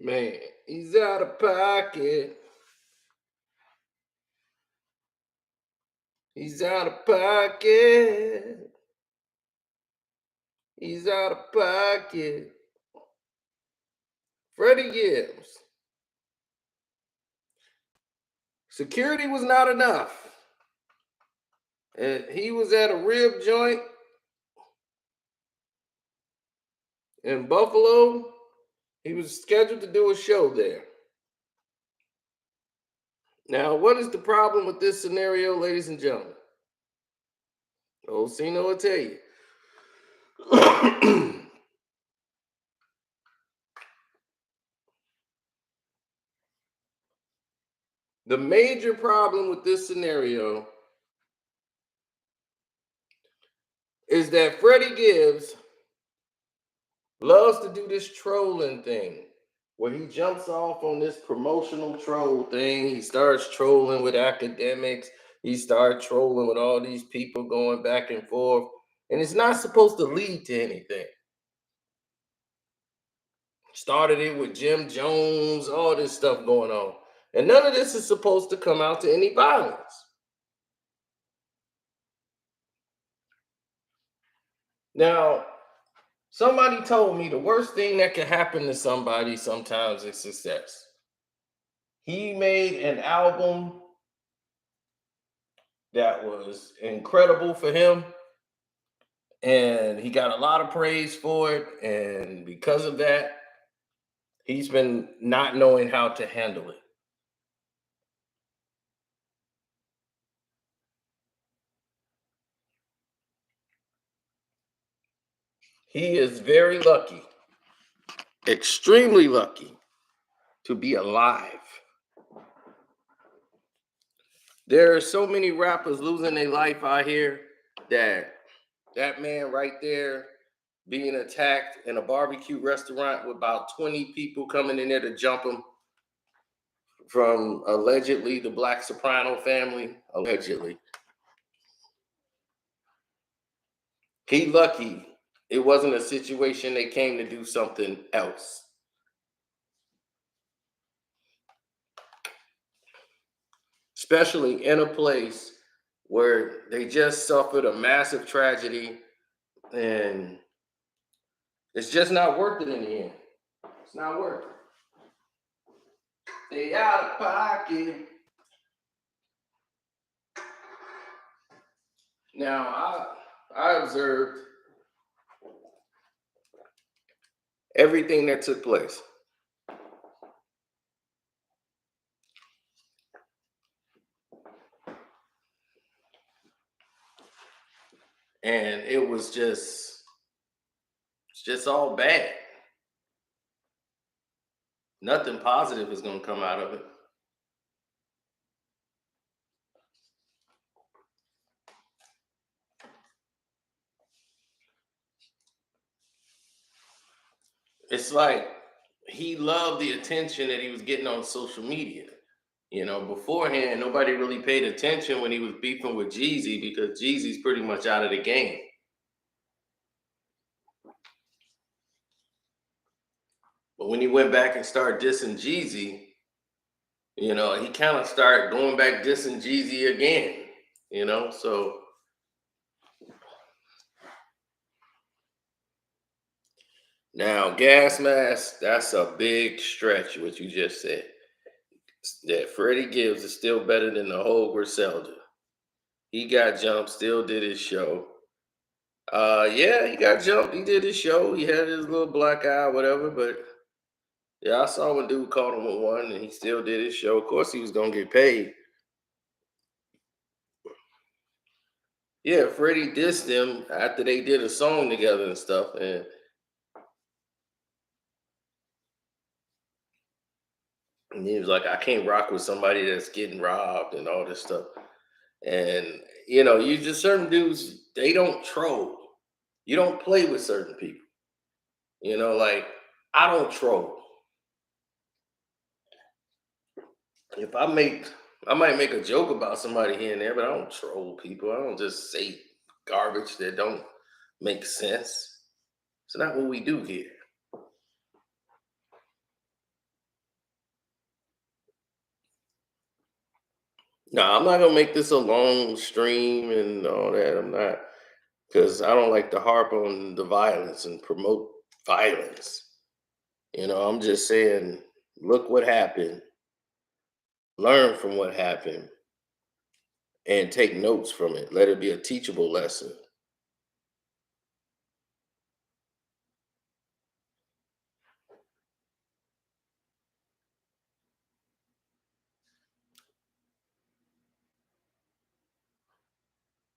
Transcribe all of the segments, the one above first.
Man, he's out of pocket. He's out of pocket. He's out of pocket. Freddie Gibbs. Security was not enough. And he was at a rib joint in Buffalo. He was scheduled to do a show there. Now, what is the problem with this scenario, ladies and gentlemen? Osino will tell you. The major problem with this scenario is that Freddie Gibbs loves to do this trolling thing where he jumps off on this promotional troll thing. He starts trolling with academics. He starts trolling with all these people going back and forth. And it's not supposed to lead to anything. Started it with Jim Jones, all this stuff going on. And none of this is supposed to come out to any violence. Now, somebody told me the worst thing that can happen to somebody sometimes is success. He made an album that was incredible for him, and he got a lot of praise for it. And because of that, he's been not knowing how to handle it. He is very lucky, extremely lucky, to be alive. There are so many rappers losing their life out here that man right there being attacked in a barbecue restaurant with about 20 people coming in there to jump him from allegedly the Black Soprano family, allegedly. He lucky it wasn't a situation they came to do something else. Especially in a place where they just suffered a massive tragedy and it's just not worth it in the end. It's not worth it. Stay out of pocket. Now, I observed everything that took place. And it's just all bad. Nothing positive is going to come out of it. It's like he loved the attention that he was getting on social media. You know, beforehand, nobody really paid attention when he was beefing with Jeezy because Jeezy's pretty much out of the game. But when he went back and started dissing Jeezy, you know, he kind of started going back dissing Jeezy again, you know, so. Now, gas mask, that's a big stretch, what you just said. That Freddie Gibbs is still better than the whole Griselda. He got jumped, still did his show. Yeah, he got jumped. He did his show. He had his little black eye, whatever. But yeah, I saw when dude caught him with one, and he still did his show. Of course, he was gonna get paid. Yeah, Freddie dissed him after they did a song together and stuff, and he was like, "I can't rock with somebody that's getting robbed and all this stuff." And you know, you just certain dudes, they don't troll. You don't play with certain people. You know, like I don't troll. If I might make a joke about somebody here and there, but I don't troll people. I don't just say garbage that don't make sense. It's not what we do here. No, I'm not gonna make this a long stream and all that. I'm not, because I don't like to harp on the violence and promote violence. I'm just saying, look what happened, learn from what happened, and take notes from it. Let it be a teachable lesson.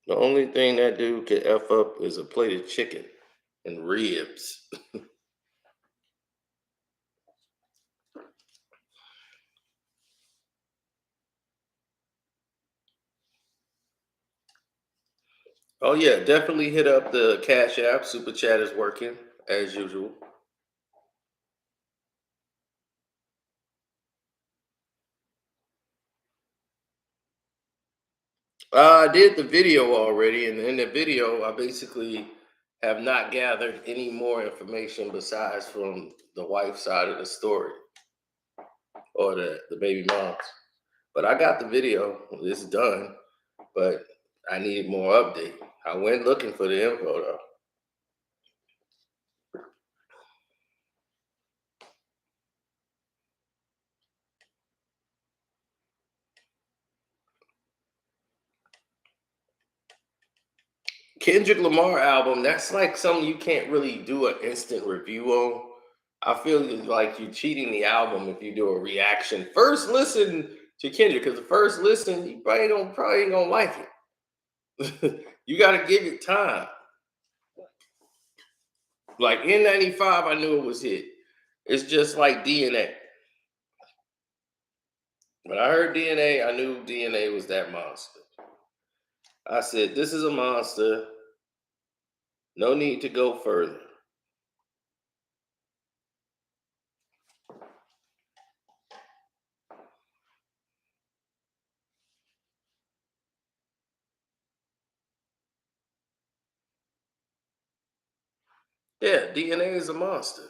The only thing that dude could F up is a plate of chicken and ribs. Oh yeah, definitely hit up the Cash App. Super Chat is working as usual. I did the video already, and in the video, I basically have not gathered any more information besides from the wife's side of the story or the baby moms. But I got the video, it's done, but I need more update. I went looking for the info though. Kendrick Lamar album, that's like something you can't really do an instant review on. I feel like you're cheating the album if you do a reaction. First listen to Kendrick, because the first listen, you probably ain't gonna like it. You gotta give it time. Like N95, I knew it was hit. It's just like DNA. When I heard DNA, I knew DNA was that monster. I said, this is a monster. No need to go further. Yeah, DNA is a monster.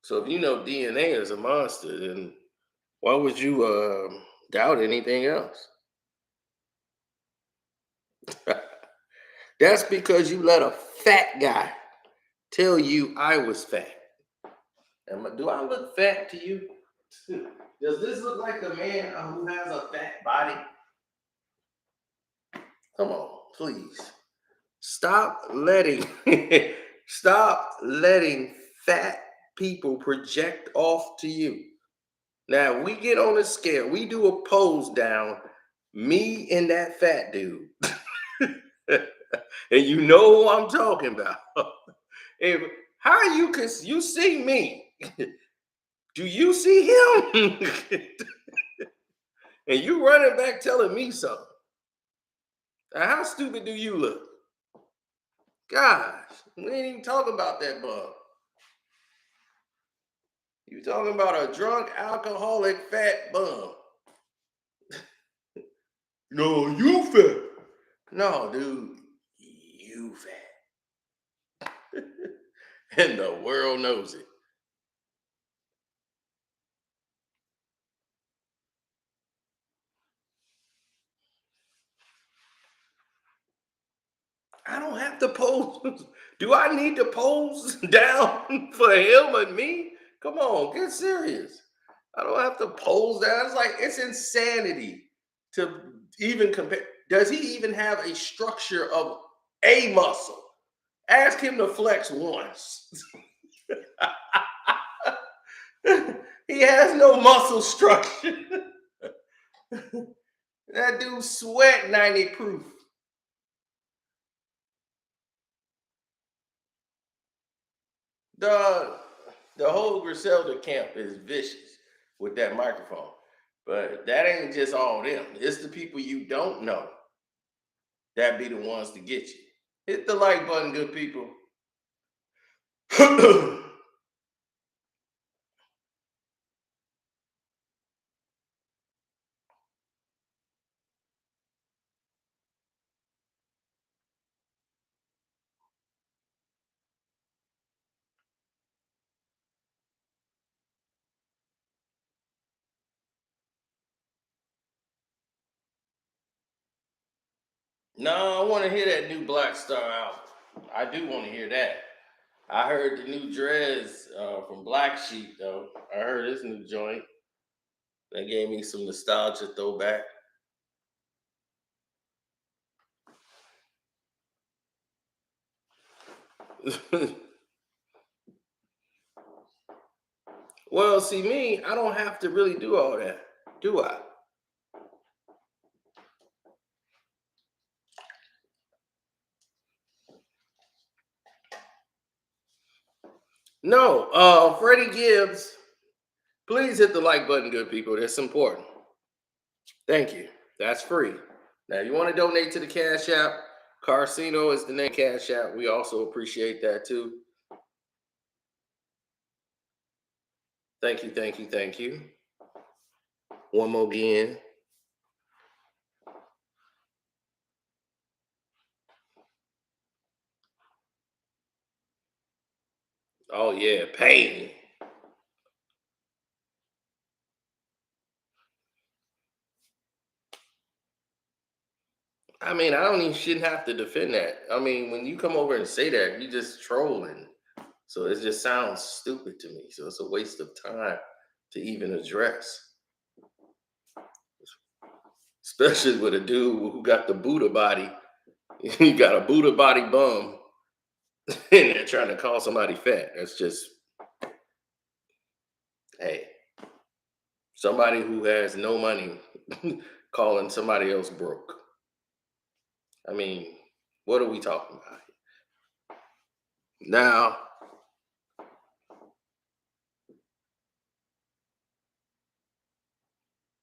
So if you know DNA is a monster, then why would you doubt anything else? That's because you let a fat guy tell you I was fat. Do I look fat to you? Does this look like a man who has a fat body? Come on, please. Stop letting stop letting fat people project off to you. Now we get on a scale, we do a pose down, me and that fat dude. And you know who I'm talking about. If, how you can you see me? Do you see him? And you running back telling me something. Now, how stupid do you look? Gosh, we ain't even talking about that bum. You talking about a drunk, alcoholic, fat bum. No, you fat. No, dude, you fat. And the world knows it. I don't have to pose. Do I need to pose down for him and me? Come on, get serious. I don't have to pose down. It's like it's insanity to even compare. Does he even have a structure of a muscle? Ask him to flex once. He has no muscle structure. That dude sweat 90 proof. The the whole Griselda camp is vicious with that microphone. But that ain't just all them. It's the people you don't know that be the ones to get you. Hit the like button, good people. No, I want to hear that new Black Star album. I do want to hear that. I heard the new Dreads from Black Sheep though. I heard his new joint. That gave me some nostalgia throwback. Well, see me, I don't have to really do all that, do I? No, Freddie Gibbs, please hit the like button, good people. That's important. Thank you. That's free. Now, you want to donate to the Cash App? Carcino is the name Cash App. We also appreciate that too. Thank you, thank you, thank you. One more again. Oh yeah, pain. I mean, I don't even shouldn't have to defend that. I mean, when you come over and say that, you just trolling. So it just sounds stupid to me. So it's a waste of time to even address, especially with a dude who got the Buddha body. You got a Buddha body bum, and they're trying to call somebody fat. That's just, hey, somebody who has no money calling somebody else broke. I mean, what are we talking about now?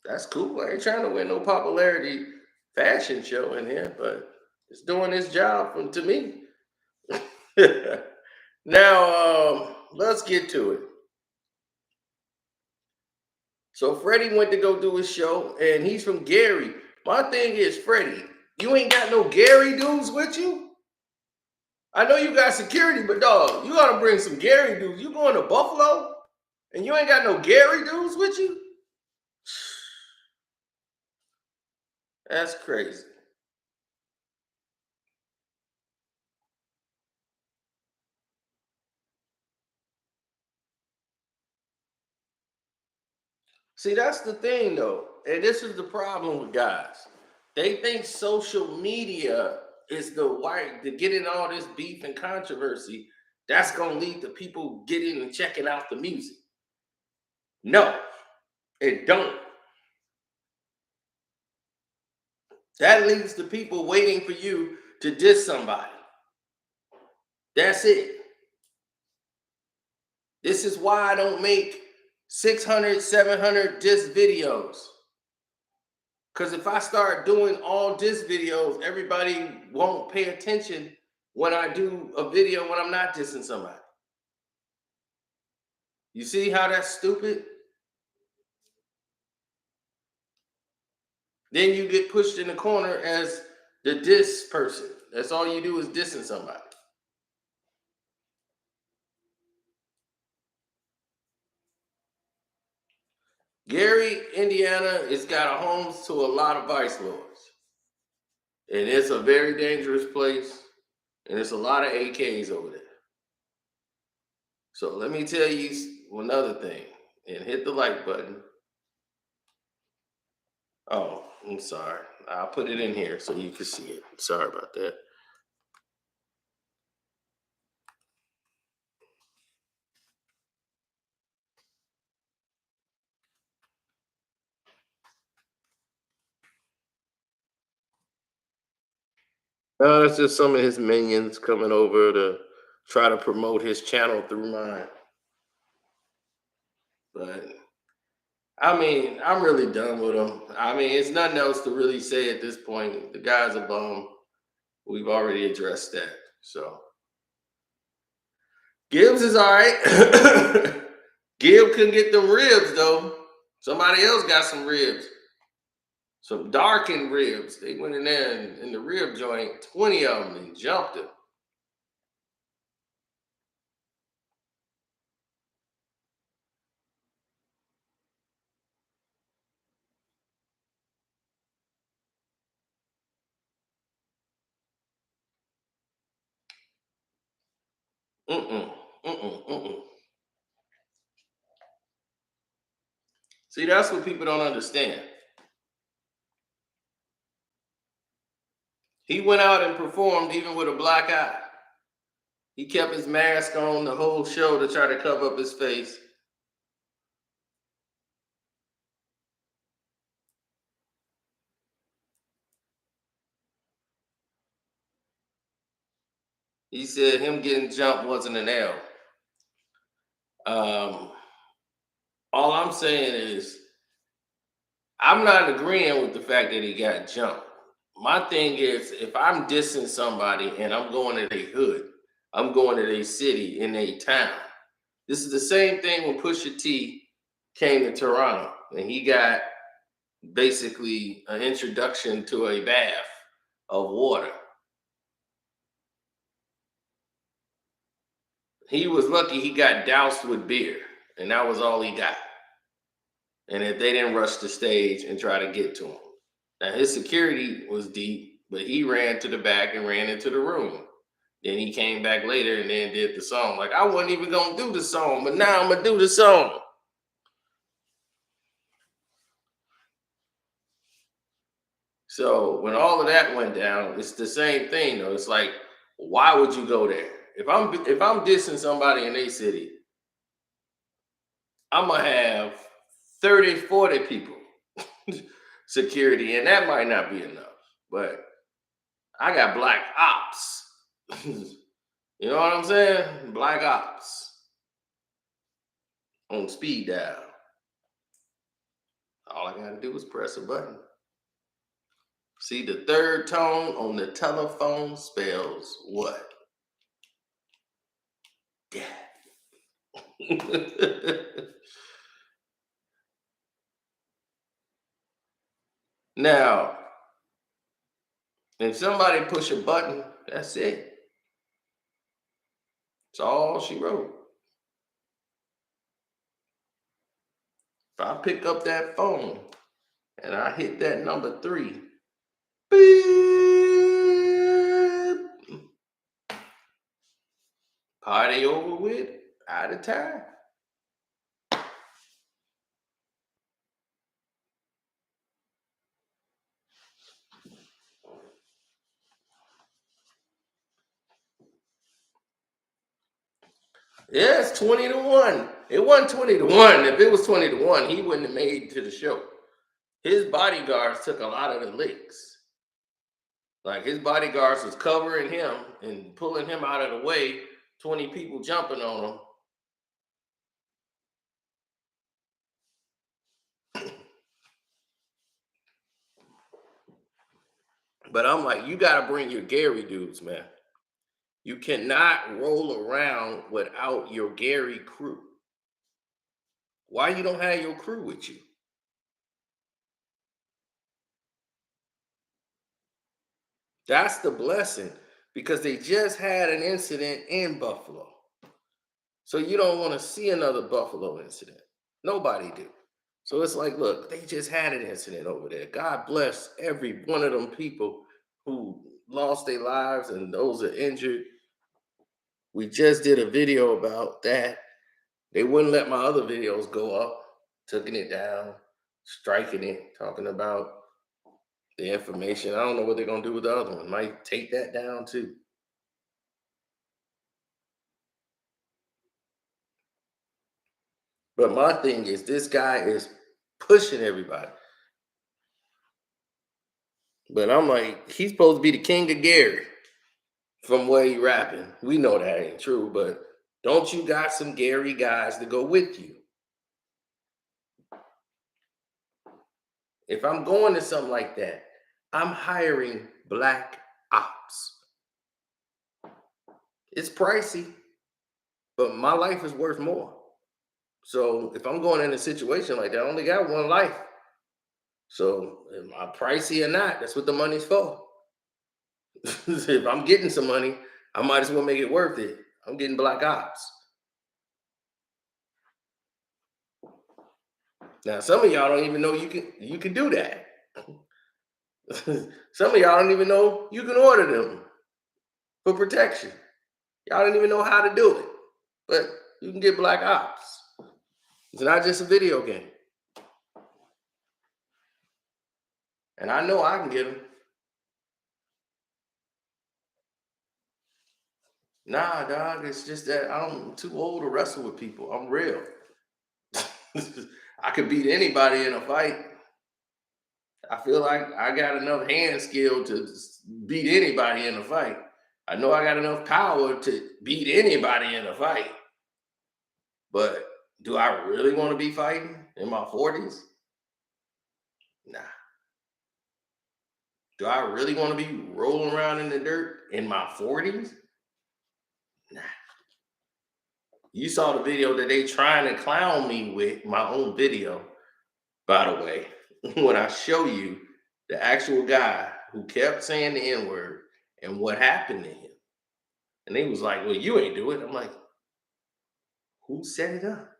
That's cool. I ain't trying to win no popularity fashion show in here, but it's doing its job to me. Now, let's get to it. So Freddie went to go do his show, and he's from Gary. My thing is, Freddie, you ain't got no Gary dudes with you. I know you got security, but dog, you gotta bring some Gary dudes. You going to Buffalo, and you ain't got no Gary dudes with you? That's crazy. See, that's the thing though. And this is the problem with guys. They think social media is the white to get in all this beef and controversy. That's gonna lead to people getting and checking out the music. No, it don't. That leads to people waiting for you to diss somebody. That's it. This is why I don't make 600, 700 diss videos. Because if I start doing all diss videos, everybody won't pay attention when I do a video when I'm not dissing somebody. You see how that's stupid? Then you get pushed in the corner as the diss person. That's all you do is dissing somebody. Gary, Indiana, has got a homes to a lot of vice lords. And it's a very dangerous place. And there's a lot of AKs over there. So let me tell you another thing. And hit the like button. Oh, I'm sorry. I'll put it in here so you can see it. Sorry about that. It's just some of his minions coming over to try to promote his channel through mine. But I mean, I'm really done with him. I mean, it's nothing else to really say at this point. The guy's a bum. We've already addressed that. So Gibbs is all right. Gibb couldn't get them ribs though. Somebody else got some ribs. Some darkened ribs. They went in there in the rib joint, 20 of them, and jumped him. Mm-mm. Mm-mm. Mm-mm. See, that's what people don't understand. He went out and performed even with a black eye. He kept his mask on the whole show to try to cover up his face. He said him getting jumped wasn't an L. Um, all I'm saying is I'm not agreeing with the fact that he got jumped. My thing is if I'm dissing somebody and I'm going to their hood, I'm going to their city in their town. This is the same thing when Pusha T came to Toronto and he got basically an introduction to a bath of water. He was lucky he got doused with beer, and that was all he got. And if they didn't rush the stage and try to get to him. Now his security was deep, but he ran to the back and ran into the room. Then he came back later and then did the song. Like I wasn't even gonna do the song, but now I'm gonna do the song. So when all of that went down, it's the same thing though. It's like, why would you go there? If I'm dissing somebody in a city, I'm gonna have 30, 40 people security, and that might not be enough. But I got black ops. You know what I'm saying? Black ops on speed dial. All I gotta do is press a button. See, the third tone on the telephone spells what? Death. Now, if somebody push a button, that's it. That's all she wrote. If I pick up that phone and I hit that number 3, beep, party over with, out of time. Yeah, it's 20 to 1. It wasn't 20 to 1. If it was 20 to 1, he wouldn't have made it to the show. His bodyguards took a lot of the licks. Like his bodyguards was covering him and pulling him out of the way, 20 people jumping on him. But I'm like, you got to bring your Gary dudes, man. You cannot roll around without your Gary crew. Why you don't have your crew with you? That's the blessing because they just had an incident in Buffalo. So you don't want to see another Buffalo incident. Nobody do. So it's like, look, they just had an incident over there. God bless every one of them people who lost their lives and those are injured. We just did a video about that. They wouldn't let my other videos go up, taking it down, striking it, talking about the information. I don't know what they're gonna do with the other one. Might take that down too. But my thing is, this guy is pushing everybody. But I'm like, he's supposed to be the king of Gary from where he rapping. We know that ain't true, but don't you got some Gary guys to go with you? If I'm going to something like that, I'm hiring black ops. It's pricey, but my life is worth more. So if I'm going in a situation like that, I only got one life. So am I pricey or not? That's what the money's for. If I'm getting some money, I might as well make it worth it. I'm getting black ops. Now, some of y'all don't even know you can do that. Some of y'all don't even know you can order them for protection. Y'all didn't even know how to do it. But you can get Black Ops. It's not just a video game. And I know I can get them. Nah, dog, it's just that I'm too old to wrestle with people. I'm real. I could beat anybody in a fight. I feel like I got enough hand skill to beat anybody in a fight. I know I got enough power to beat anybody in a fight. But do I really want to be fighting in my 40s? Nah. Do I really want to be rolling around in the dirt in my 40s? Nah. You saw the video that they trying to clown me with, my own video, by the way, when I show you the actual guy who kept saying the N-word and what happened to him. And they was like, well, you ain't do it. I'm like, who set it up?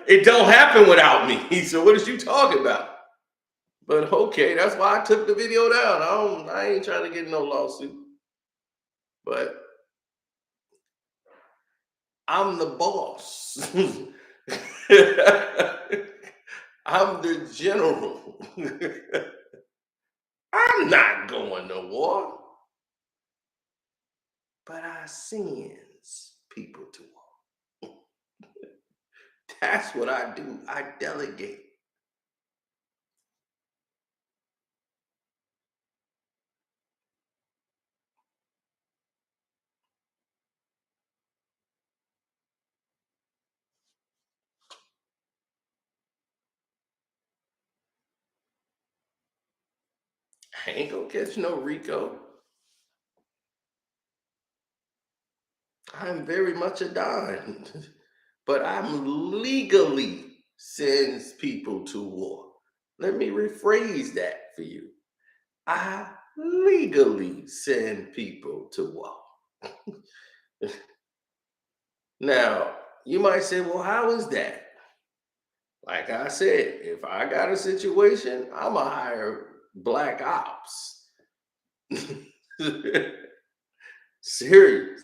It don't happen without me. So what is you talking about? But okay, that's why I took the video down. I ain't trying to get no lawsuit. But I'm the boss. I'm the general. I'm not going to war. But I sends people to war. That's what I do. I delegate. I ain't gonna catch no Rico. I'm very much a Don. But I'm legally sends people to war. Let me rephrase that for you. I legally send people to war. Now, you might say, well, how is that? Like I said, if I got a situation, I'm going to hire black ops. Serious.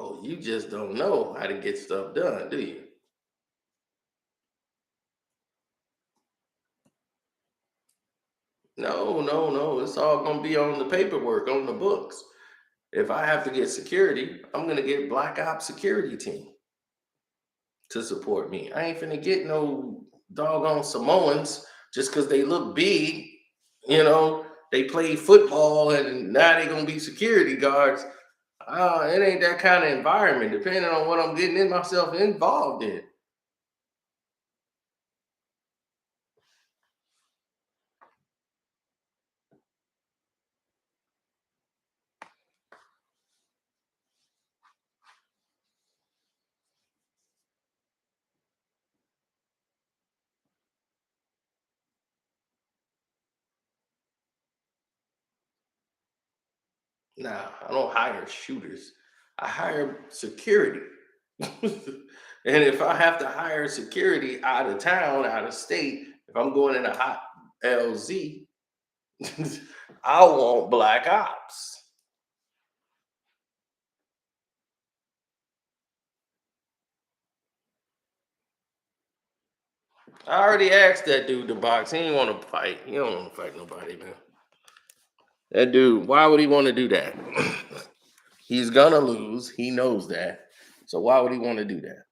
Oh, you just don't know how to get stuff done, do you? No, no, no. It's all going to be on the paperwork, on the books. If I have to get security, I'm going to get black ops security team to support me. I ain't finna get no doggone Samoans just because they look big. You know, they play football and now they gonna be security guards. It ain't that kind of environment, depending on what I'm getting in myself involved in. Nah, I don't hire shooters. I hire security. And if I have to hire security out of town, out of state, if I'm going in a hot LZ, I want black ops. I already asked that dude to box. He didn't want to fight. He don't want to fight nobody, man. That dude, why would he want to do that? He's gonna lose. He knows that. So why would he want to do that?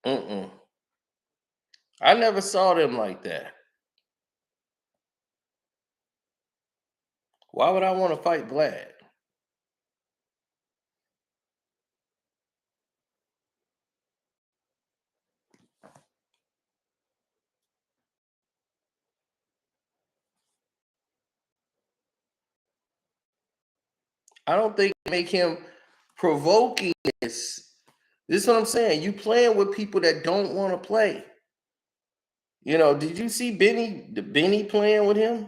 Mm-mm. I never saw them like that. Why would I want to fight Vlad? I don't think make him provoking this. This is what I'm saying. You playing with people that don't want to play. Did you see Benny playing with him?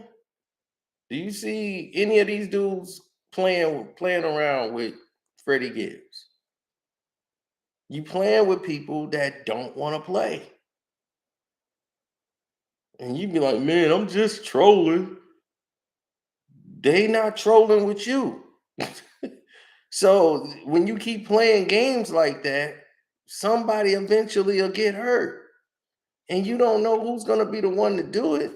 Do you see any of these dudes playing around with Freddie Gibbs? You playing with people that don't want to play. And you be like, man, I'm just trolling. They not trolling with you. So when you keep playing games like that, somebody eventually will get hurt. And you don't know who's gonna be the one to do it.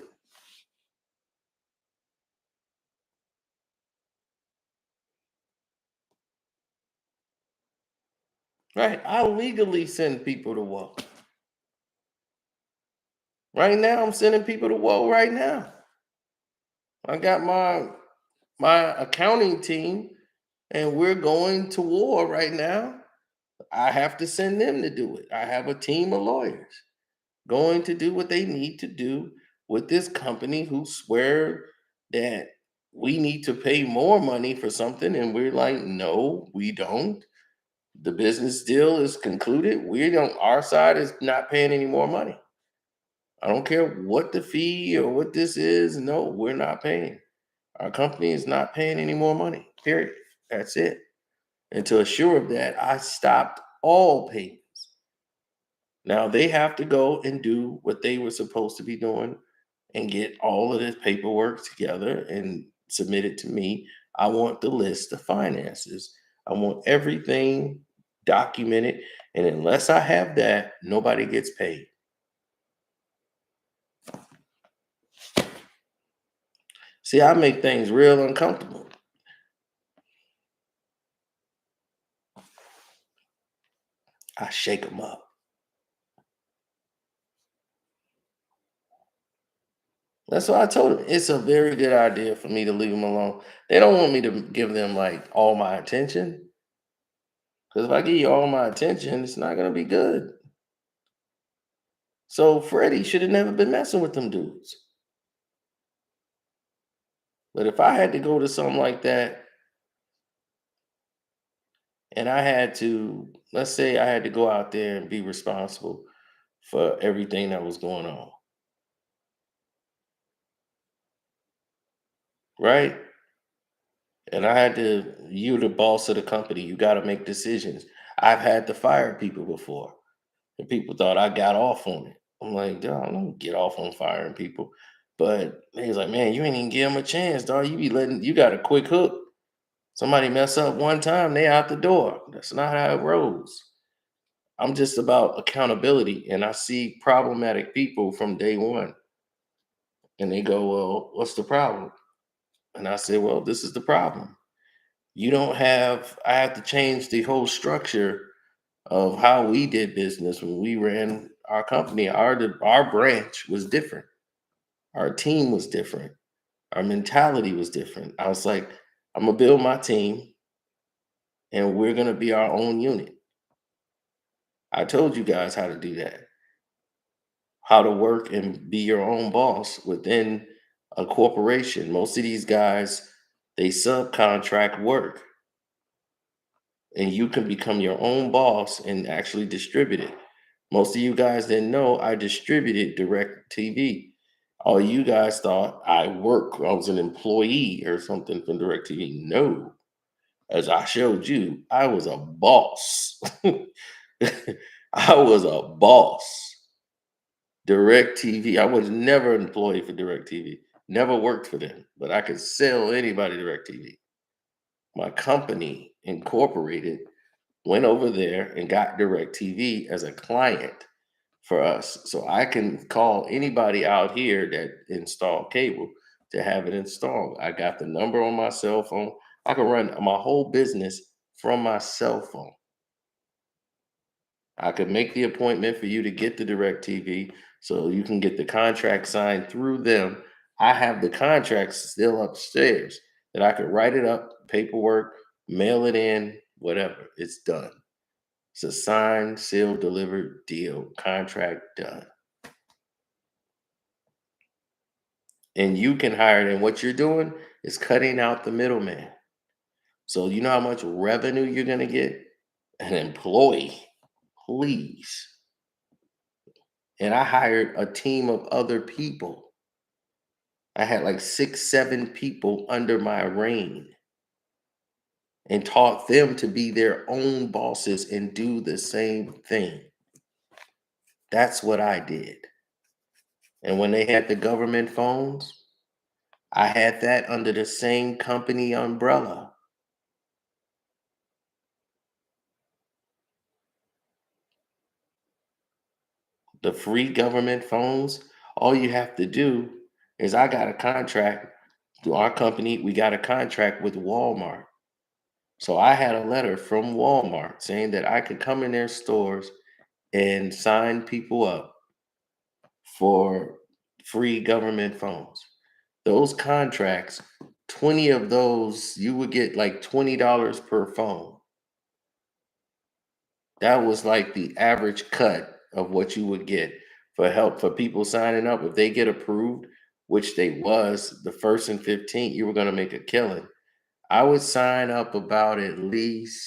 Right? I legally send people to war. Right now, I'm sending people to war right now. I got my accounting team and we're going to war right now. I have to send them to do it. I have a team of lawyers going to do what they need to do with this company who swear that we need to pay more money for something. And we're like, no, we don't. The business deal is concluded. We don't, our side is not paying any more money. I don't care what the fee or what this is. No, we're not paying. Our company is not paying any more money. Period. That's it. And to assure of that, I stopped all payments. Now they have to go and do what they were supposed to be doing and get all of this paperwork together and submit it to me. I want the list of finances. I want everything documented. And unless I have that, nobody gets paid. See, I make things real uncomfortable. I shake them up. That's what I told them. It's a very good idea for me to leave them alone. They don't want me to give them like all my attention. Because if I give you all my attention, it's not going to be good. So Freddie should have never been messing with them dudes. But if I had to go to something like that and I had to, let's say I had to go out there and be responsible for everything that was going on, right? And I had to, you're the boss of the company, you got to make decisions. I've had to fire people before, and people thought I got off on it. I'm like, dog, I don't get off on firing people. But he was like, man, you ain't even give them a chance, dog. You got a quick hook. Somebody mess up one time, they out the door. That's not how it rolls. I'm just about accountability, and I see problematic people from day one, and they go, "Well, what's the problem?" And I say, "Well, this is the problem. You don't have. I have to change the whole structure of how we did business when we ran our company. Our branch was different. Our team was different. Our mentality was different. I was like, I'm gonna build my team, and we're gonna be our own unit. I told you guys how to do that, how to work and be your own boss within a corporation. Most of these guys, they subcontract work, and you can become your own boss and actually distribute it. Most of you guys didn't know I distributed direct TV. All you guys thought I was an employee or something from direct TV. No, as I showed you, I was a boss. I was a boss. DirecTV. I was never employed for DirecTV. Never worked for them, but I could sell anybody DirecTV. My company incorporated went over there and got DirecTV as a client for us. So I can call anybody out here that install cable to have it installed. I got the number on my cell phone. I can run my whole business from my cell phone. I could make the appointment for you to get the direct TV so you can get the contract signed through them. I have the contracts still upstairs that I could write it up, paperwork, mail it in, whatever. It's done. It's a signed, sealed, delivered deal, contract done. And you can hire it. And what you're doing is cutting out the middleman. So you know how much revenue you're going to get? An employee, please. And I hired a team of other people. I had like 6, 7 people under my reign and taught them to be their own bosses and do the same thing. That's what I did. And when they had the government phones, I had that under the same company umbrella. The free government phones, all you have to do is I got a contract through our company, we got a contract with Walmart. So I had a letter from Walmart saying that I could come in their stores and sign people up for free government phones. Those contracts, 20 of those, you would get like $20 per phone. That was like the average cut of what you would get for help for people signing up. If they get approved, which they was the first and 15th, you were going to make a killing. I would sign up about at least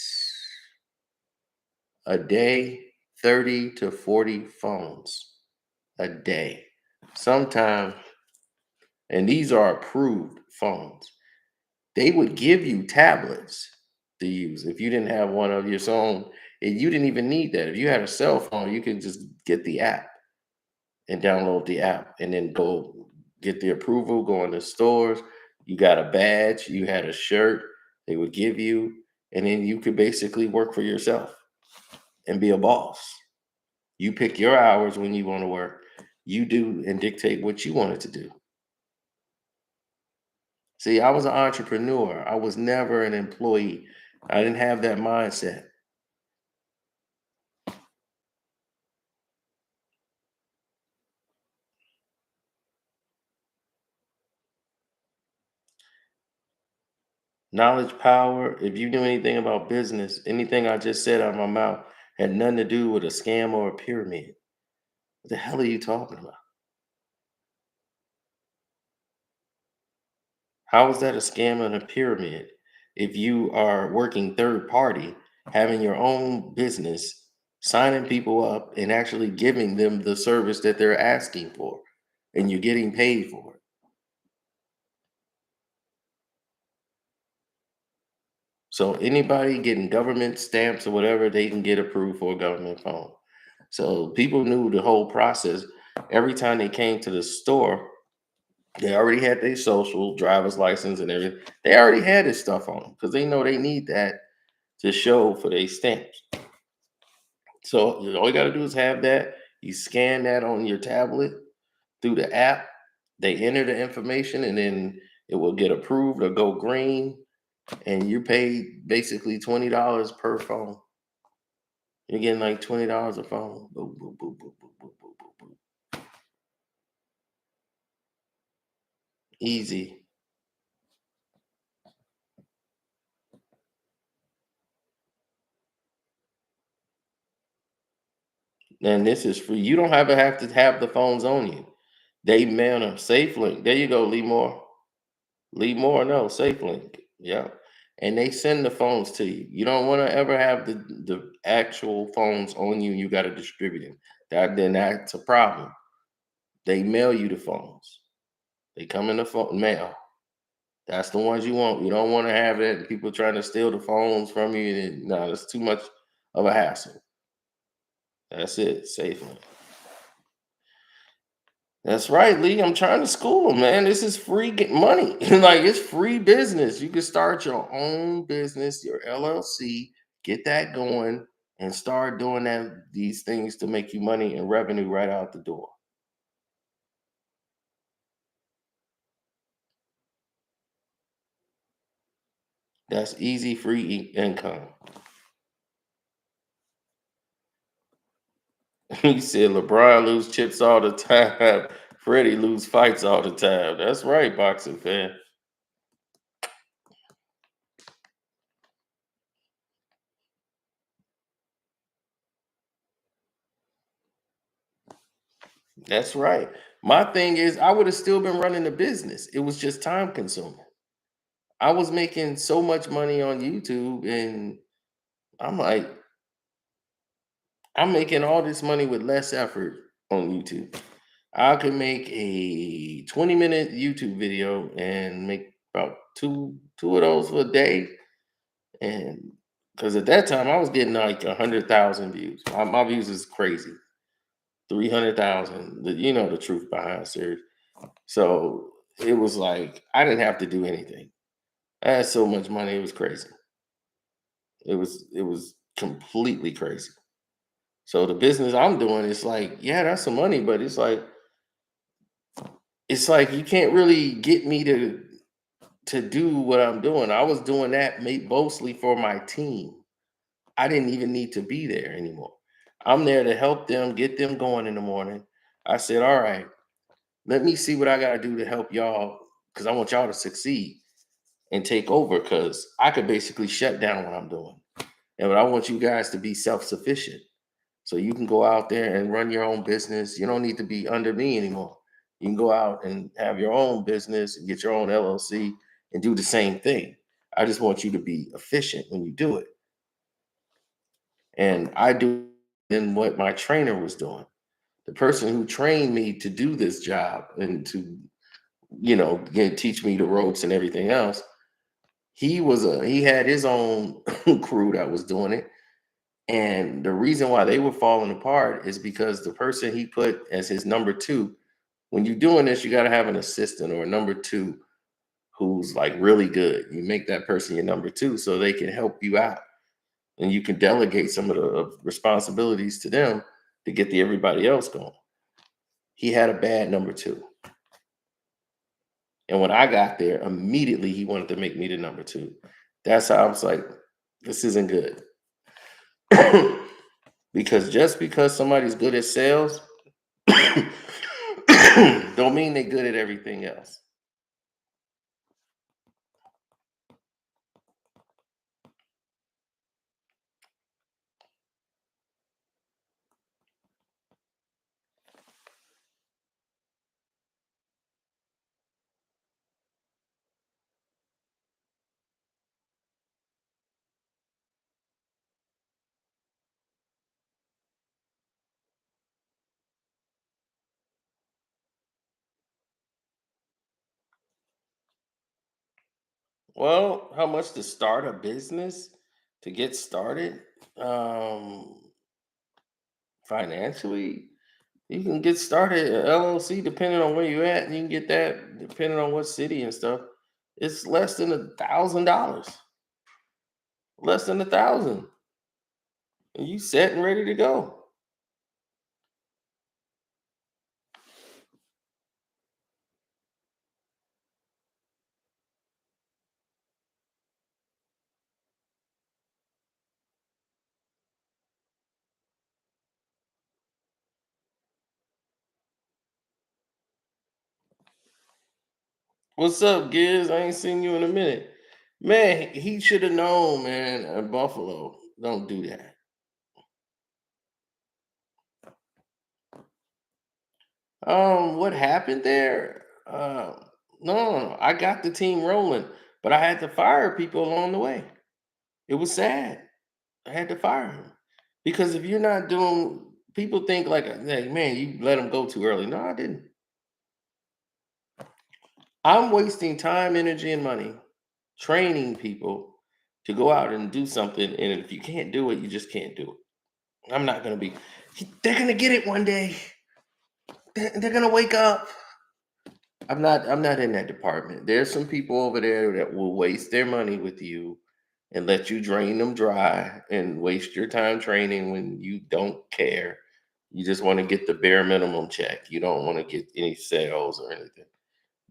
a day, 30 to 40 phones a day. Sometimes, and these are approved phones. They would give you tablets to use if you didn't have one of your own. And you didn't even need that. If you had a cell phone, you could just get the app and download the app and then go get the approval, go in the stores. You got a badge, you had a shirt they would give you, and then you could basically work for yourself and be a boss. You pick your hours when you want to work. You do and dictate what you wanted to do. See, I was an entrepreneur. I was never an employee. I didn't have that mindset. Knowledge power. If you knew anything about business, anything I just said out of my mouth had nothing to do with a scam or a pyramid. What the hell are you talking about? How is that a scam and a pyramid? If you are working third party, having your own business, signing people up and actually giving them the service that they're asking for, and you're getting paid for it. So anybody getting government stamps or whatever, they can get approved for a government phone. So people knew the whole process. Every time they came to the store, they already had their social, driver's license, and everything. They already had this stuff on them because they know they need that to show for their stamps. So all you got to do is have that. You scan that on your tablet through the app. They enter the information, and then it will get approved or go green. And you pay basically $20 per phone. You're getting like $20 a phone. Boop, boop, boop, boop, boop, boop, boop, boop, boop. Easy. And this is free. You don't have to have the phones on you. They mail them. SafeLink. There you go, Lee Moore. Lee Moore, no, SafeLink. Yeah. And they send the phones to you. You don't want to ever have the actual phones on you. You got to distribute them. Then that's a problem. They mail you the phones. They come in the phone mail. That's the ones you want. You don't want to have that people trying to steal the phones from you. No, that's too much of a hassle. That's it. SafeLink. That's right, Lee. I'm trying to school them, man. This is free money. Like it's free business. You can start your own business, your LLC, get that going, and start doing these things to make you money and revenue right out the door. That's easy, free income. He said LeBron lose chips all the time. Freddie lose fights all the time. That's right, boxing fan. That's right. My thing is, I would have still been running the business. It was just time consuming. I was making so much money on YouTube, and I'm like, I'm making all this money with less effort on YouTube. I could make a 20-minute YouTube video and make about two of those for a day. And because at that time I was getting like 100,000 views. My views is crazy. 300,000. You know the truth behind series. So it was like I didn't have to do anything. I had so much money, it was crazy. It was completely crazy. So the business I'm doing is like, yeah, that's some money, but it's like you can't really get me to do what I'm doing. I was doing that mostly for my team. I didn't even need to be there anymore. I'm there to help them get them going in the morning. I said, all right, let me see what I got to do to help y'all because I want y'all to succeed and take over because I could basically shut down what I'm doing. And but I want you guys to be self sufficient. So you can go out there and run your own business. You don't need to be under me anymore. You can go out and have your own business and get your own LLC and do the same thing. I just want you to be efficient when you do it. And I do in what my trainer was doing. The person who trained me to do this job and to, teach me the ropes and everything else, he had his own crew that was doing it. And the reason why they were falling apart is because the person he put as his number two, when you're doing this, you got to have an assistant or a number two who's like really good. You make that person your number two so they can help you out and you can delegate some of the responsibilities to them to get everybody else going. He had a bad number two. And when I got there, immediately he wanted to make me the number two. That's how I was like, this isn't good. Because just because somebody's good at sales don't mean they're good at everything else. Well, how much to start a business to get started? Um, Financially, you can get started at LLC depending on where you're at, and you can get that depending on what city and stuff. It's less than $1,000, less than 1,000, and you set and ready to go. What's up, Giz? I ain't seen you in a minute. Man, he should have known, man. Buffalo, don't do that. What happened there? No, I got the team rolling, but I had to fire people along the way. It was sad. I had to fire him because if you're not doing, people think like, man, you let him go too early. No, I didn't. I'm wasting time, energy, and money training people to go out and do something, and if you can't do it, you just can't do it. I'm not gonna be. They're gonna get it one day. They're gonna wake up. I'm not in that department. There's some people over there that will waste their money with you and let you drain them dry and waste your time training when you don't care. You just want to get the bare minimum check. You don't want to get any sales or anything.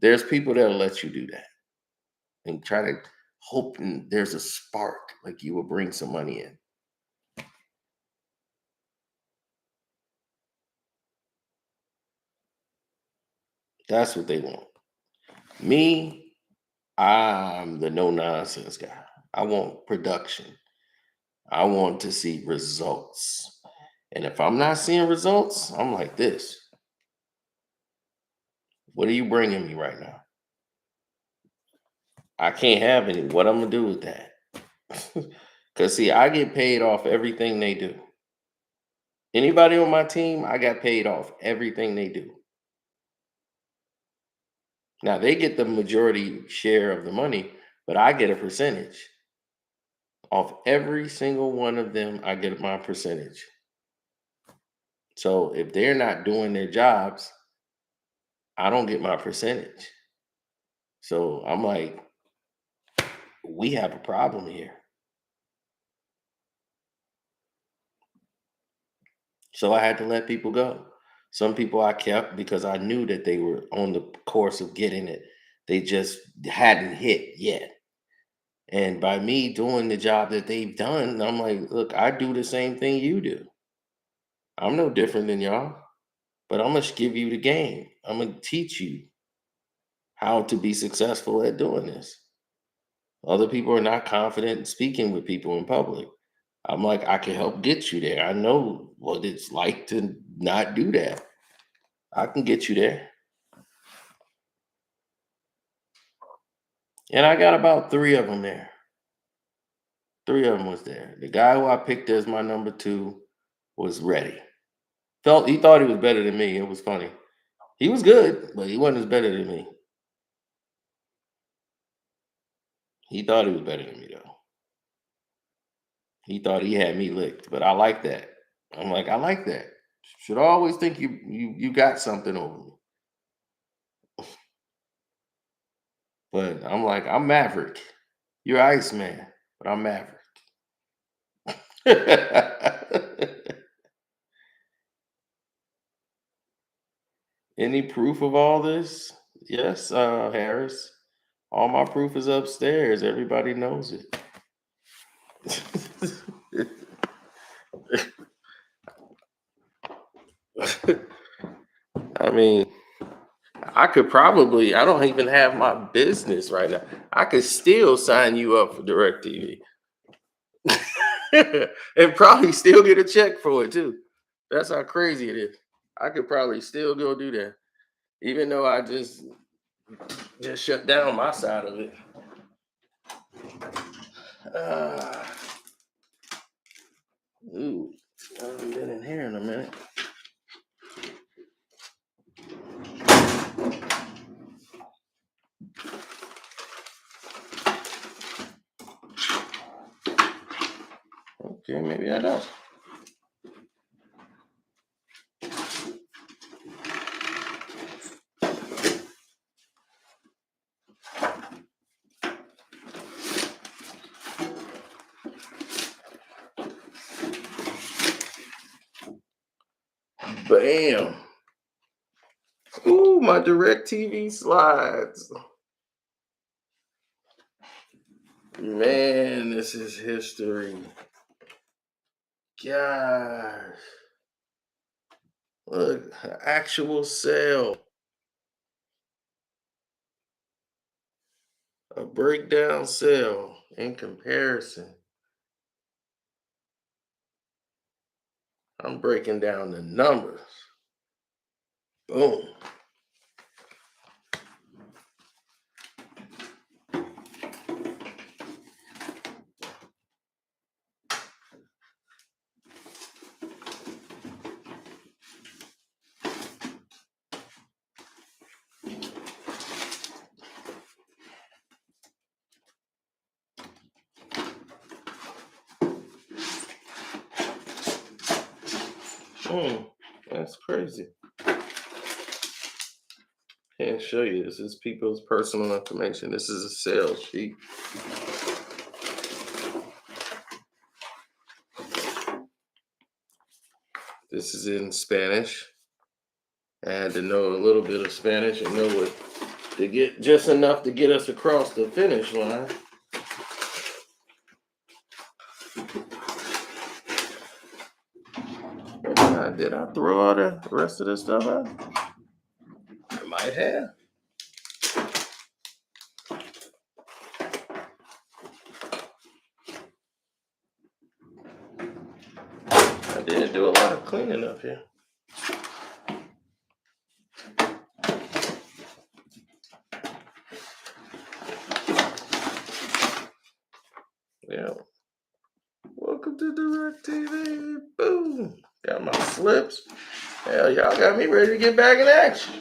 There's people that'll let you do that and try to hope there's a spark, like you will bring some money in. That's what they want. Me, I'm the no nonsense guy. I want production. I want to see results. And if I'm not seeing results, I'm like this. What are you bringing me right now? I can't have any. What I'm going to do with that? Because, see, I get paid off everything they do. Anybody on my team, I got paid off everything they do. Now, they get the majority share of the money, but I get a percentage. Off every single one of them, I get my percentage. So if they're not doing their jobs, I don't get my percentage. So I'm like, we have a problem here. So I had to let people go. Some people I kept because I knew that they were on the course of getting it. They just hadn't hit yet. And by me doing the job that they've done, I'm like, look, I do the same thing you do. I'm no different than y'all, but I'm going to give you the game. I'm going to teach you how to be successful at doing this. Other people are not confident in speaking with people in public. I'm like, I can help get you there. I know what it's like to not do that. I can get you there. And I got about 3 of them there. 3 of them was there. The guy who I picked as my number 2 was ready. He thought he was better than me. It was funny. He was good, but he wasn't as better than me. He thought he was better than me though. He thought he had me licked, but I like that. I'm like, I like that. Should always think you got something over me. But I'm like, I'm Maverick. You're Iceman, but I'm Maverick. Any proof of all this? Yes, Harris. All my proof is upstairs. Everybody knows it. I mean, I don't even have my business right now. I could still sign you up for DirecTV and probably still get a check for it too. That's how crazy it is. I could probably still go do that, even though I just shut down my side of it. Uh, ooh, I haven't been in here in a minute. Okay, maybe I don't. Bam. Ooh, my DirecTV slides. Man, this is history. Gosh. Look, actual sale. A breakdown sale in comparison. I'm breaking down the numbers. Boom. That's crazy. Can't show you. This is people's personal information. This is a sales sheet. This is in Spanish. I had to know a little bit of Spanish and know what to get just enough to get us across the finish line. Did I throw all the rest of this stuff out? might have. I did do a lot of cleaning up here. Yeah. Welcome to Direct TV. Boom. Got my slips. Hell, y'all got me ready to get back in action.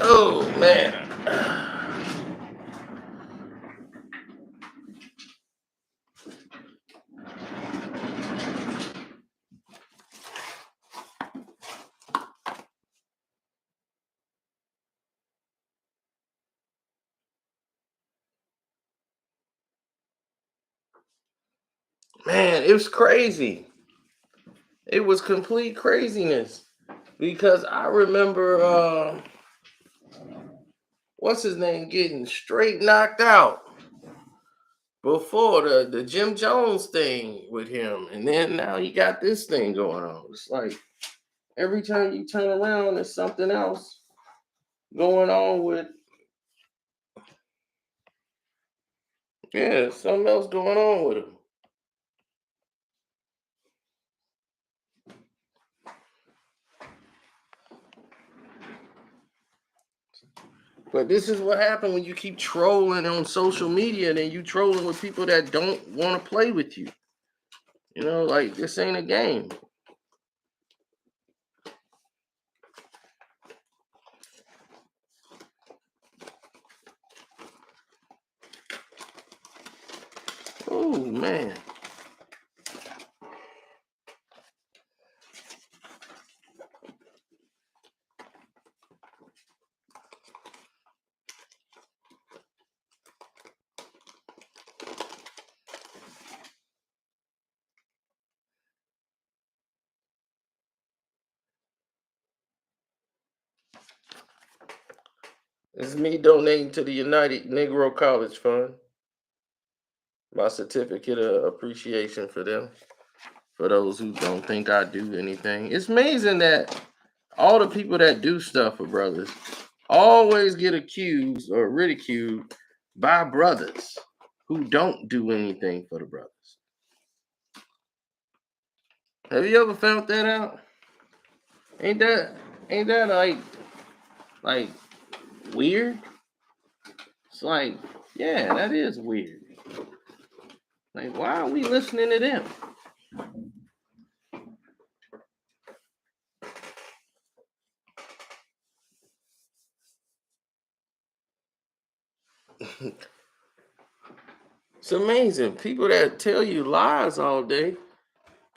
Oh, man. Man, it was crazy. It was complete craziness. Because I remember, what's his name, getting straight knocked out before the Jim Jones thing with him. And then now he got this thing going on. It's like every time you turn around, there's something else going on with, something else going on with him. But this is what happened when you keep trolling on social media, and then you trolling with people that don't want to play with you. You know, like this ain't a game. Oh man. This is me donating to the United Negro College Fund. My certificate of appreciation for them. For those who don't think I do anything. It's amazing that all the people that do stuff for brothers always get accused or ridiculed by brothers who don't do anything for the brothers. Have you ever found that out? Ain't that like weird? It's like, yeah, that is weird. Like, why are we listening to them? It's amazing. People that tell you lies all day,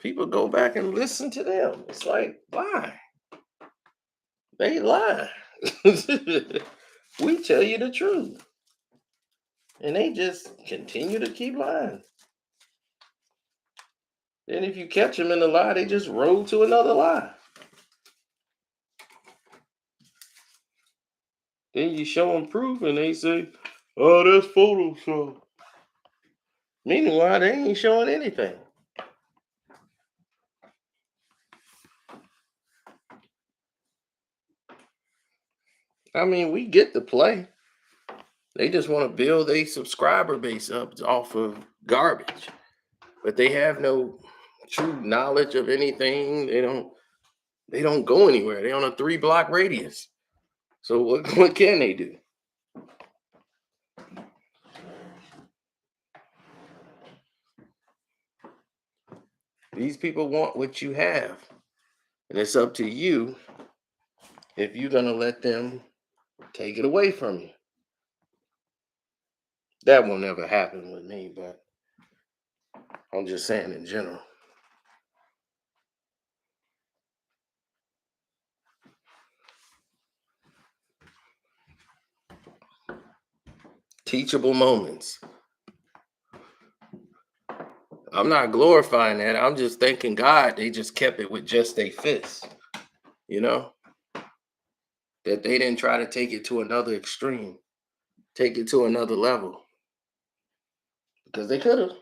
people go back and listen to them. It's like, why? They lie. We tell you the truth. And they just continue to keep lying. Then if you catch them in a lie, they just roll to another lie. Then you show them proof and they say, oh, that's Photoshop. Meanwhile, they ain't showing anything. I mean, we get the play. They just want to build a subscriber base up off of garbage. But they have no true knowledge of anything. They don't go anywhere. They're on a 3-block radius. So what can they do? These people want what you have. And it's up to you if you're gonna let them take it away from you. That will never happen with me, but I'm just saying in general. Teachable moments. I'm not glorifying that. I'm just thanking God they just kept it with just their fists. You know? that they didn't try to take it to another extreme, take it to another level, because they could have.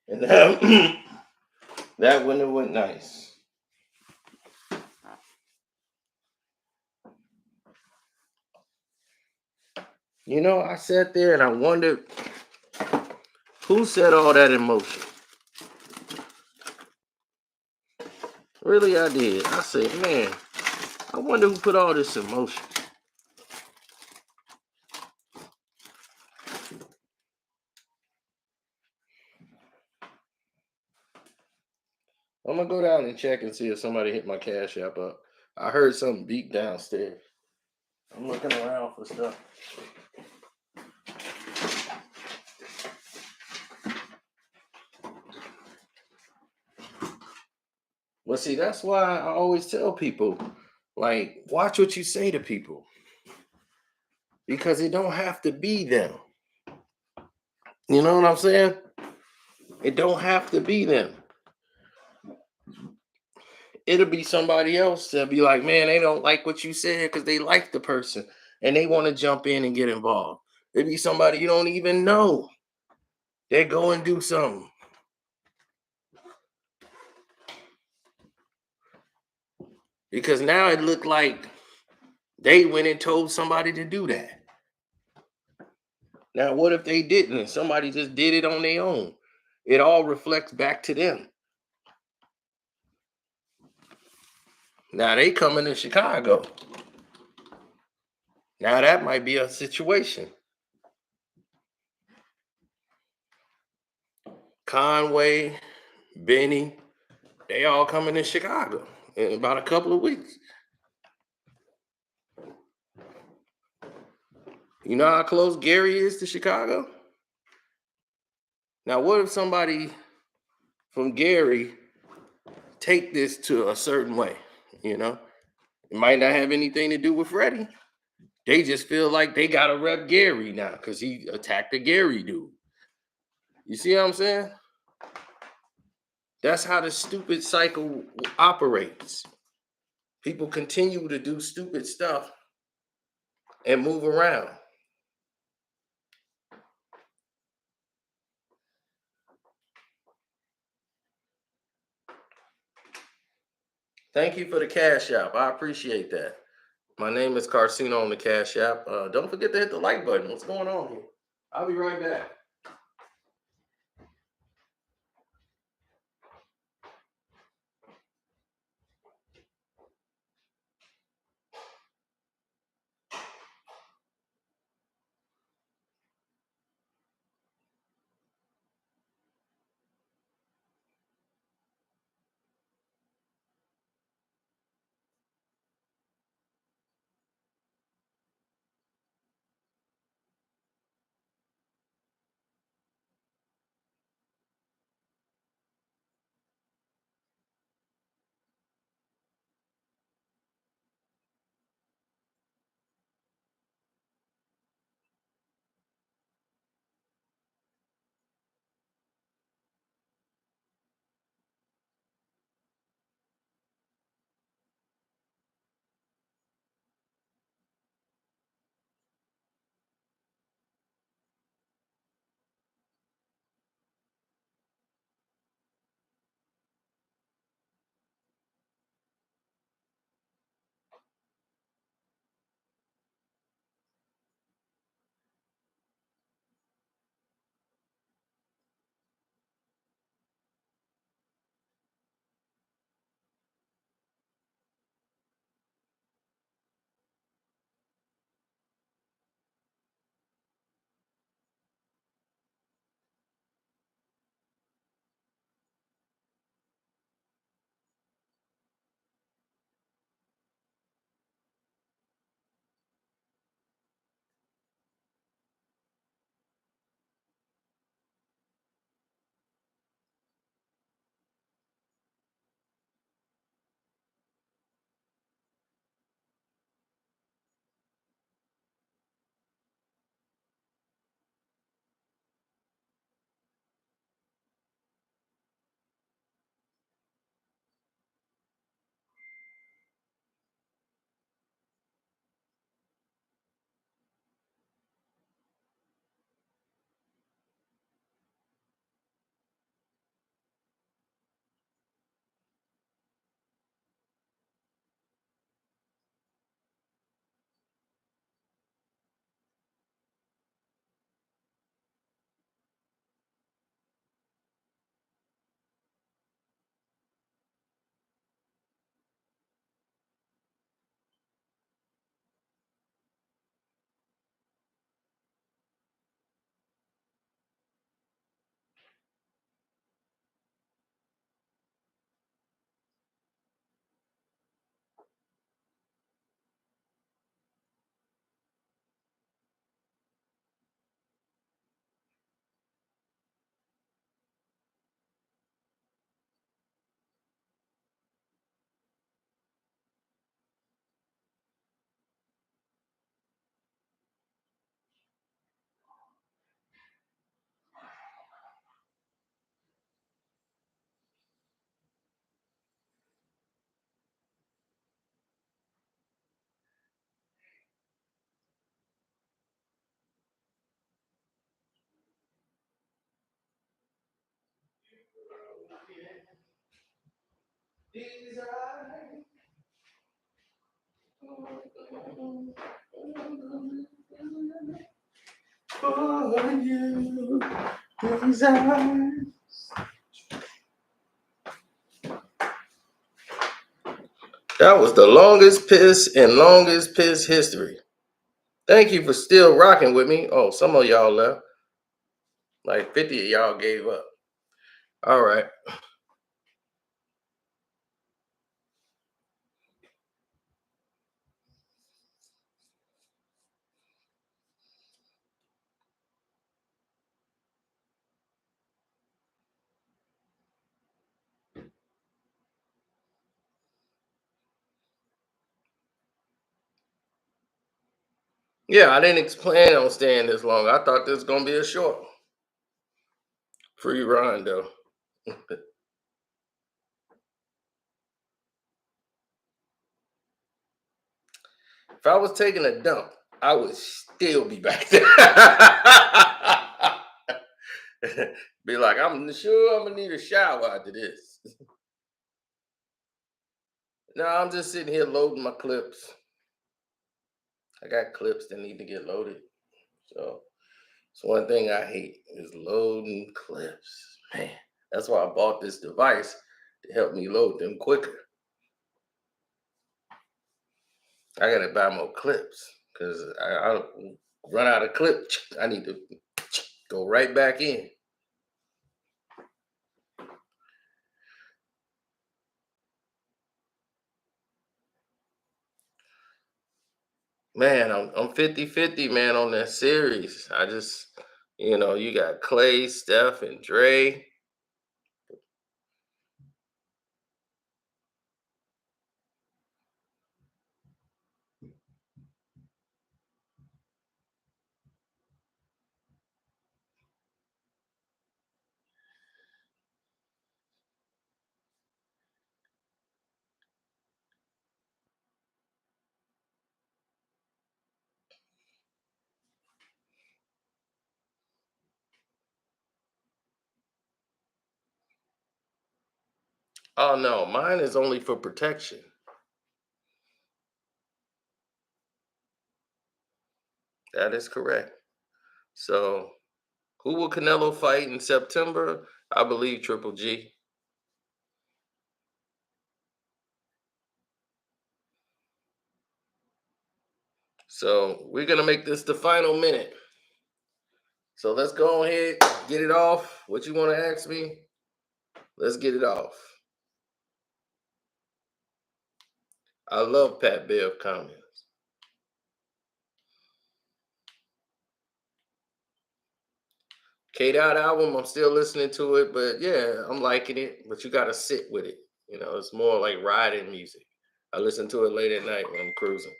And that wouldn't have went nice. You know, I sat there and I wondered who set all that in motion. Really, I did. I said, man, I wonder who put all this in motion. I'm gonna go down and check and see if somebody hit my Cash App up. I heard something beep downstairs. I'm looking around for stuff. Well, see, that's why I always tell people, like, watch what you say to people. Because it don't have to be them. You know what I'm saying? It don't have to be them. It'll be somebody else that'll be like, man, they don't like what you said because they like the person and they want to jump in and get involved. It'll be somebody you don't even know. They go and do something. Because now it looked like they went and told somebody to do that. Now, what if they didn't? Somebody just did it on their own. It all reflects back to them. Now they coming to Chicago. Now that might be a situation. Conway, Benny, they all coming to Chicago in about a couple of weeks. You know how close Gary is to Chicago? Now, what if somebody from Gary take this to a certain way? You know, it might not have anything to do with Freddie. They just feel like they gotta rep Gary now because he attacked the Gary dude. You see what I'm saying? That's how the stupid cycle operates. People continue to do stupid stuff and move around. Thank you for the Cash App. I appreciate that. My name is Carcino on the Cash App. Don't forget to hit the like button. What's going on here? I'll be right back. These eyes for you. These eyes. That was the longest piss in longest piss history. Thank you for still rocking with me. Oh, some of y'all left. Like 50 of y'all gave up. All right. Yeah, I didn't plan on staying this long. I thought this was gonna be a short free run though. If I was taking a dump, I would still be back there. Be like, I'm sure I'm gonna need a shower after this. No, I'm just sitting here loading my clips. I got clips that need to get loaded. So it's one thing I hate is loading clips. Man, that's why I bought this device to help me load them quicker. I gotta buy more clips because I run out of clips. I need to go right back in. Man, I'm 50-50, man, on that series. I just, you got Clay, Steph, and Dre. Oh no, mine is only for protection. That is correct. So, who will Canelo fight in September? I believe Triple G. So, we're going to make this the final minute. So, let's go ahead, get it off. What you want to ask me? Let's get it off. I love Pat Bev comments. K Dot album, I'm still listening to it, but yeah, I'm liking it. But you got to sit with it. It's more like riding music. I listen to it late at night when I'm cruising.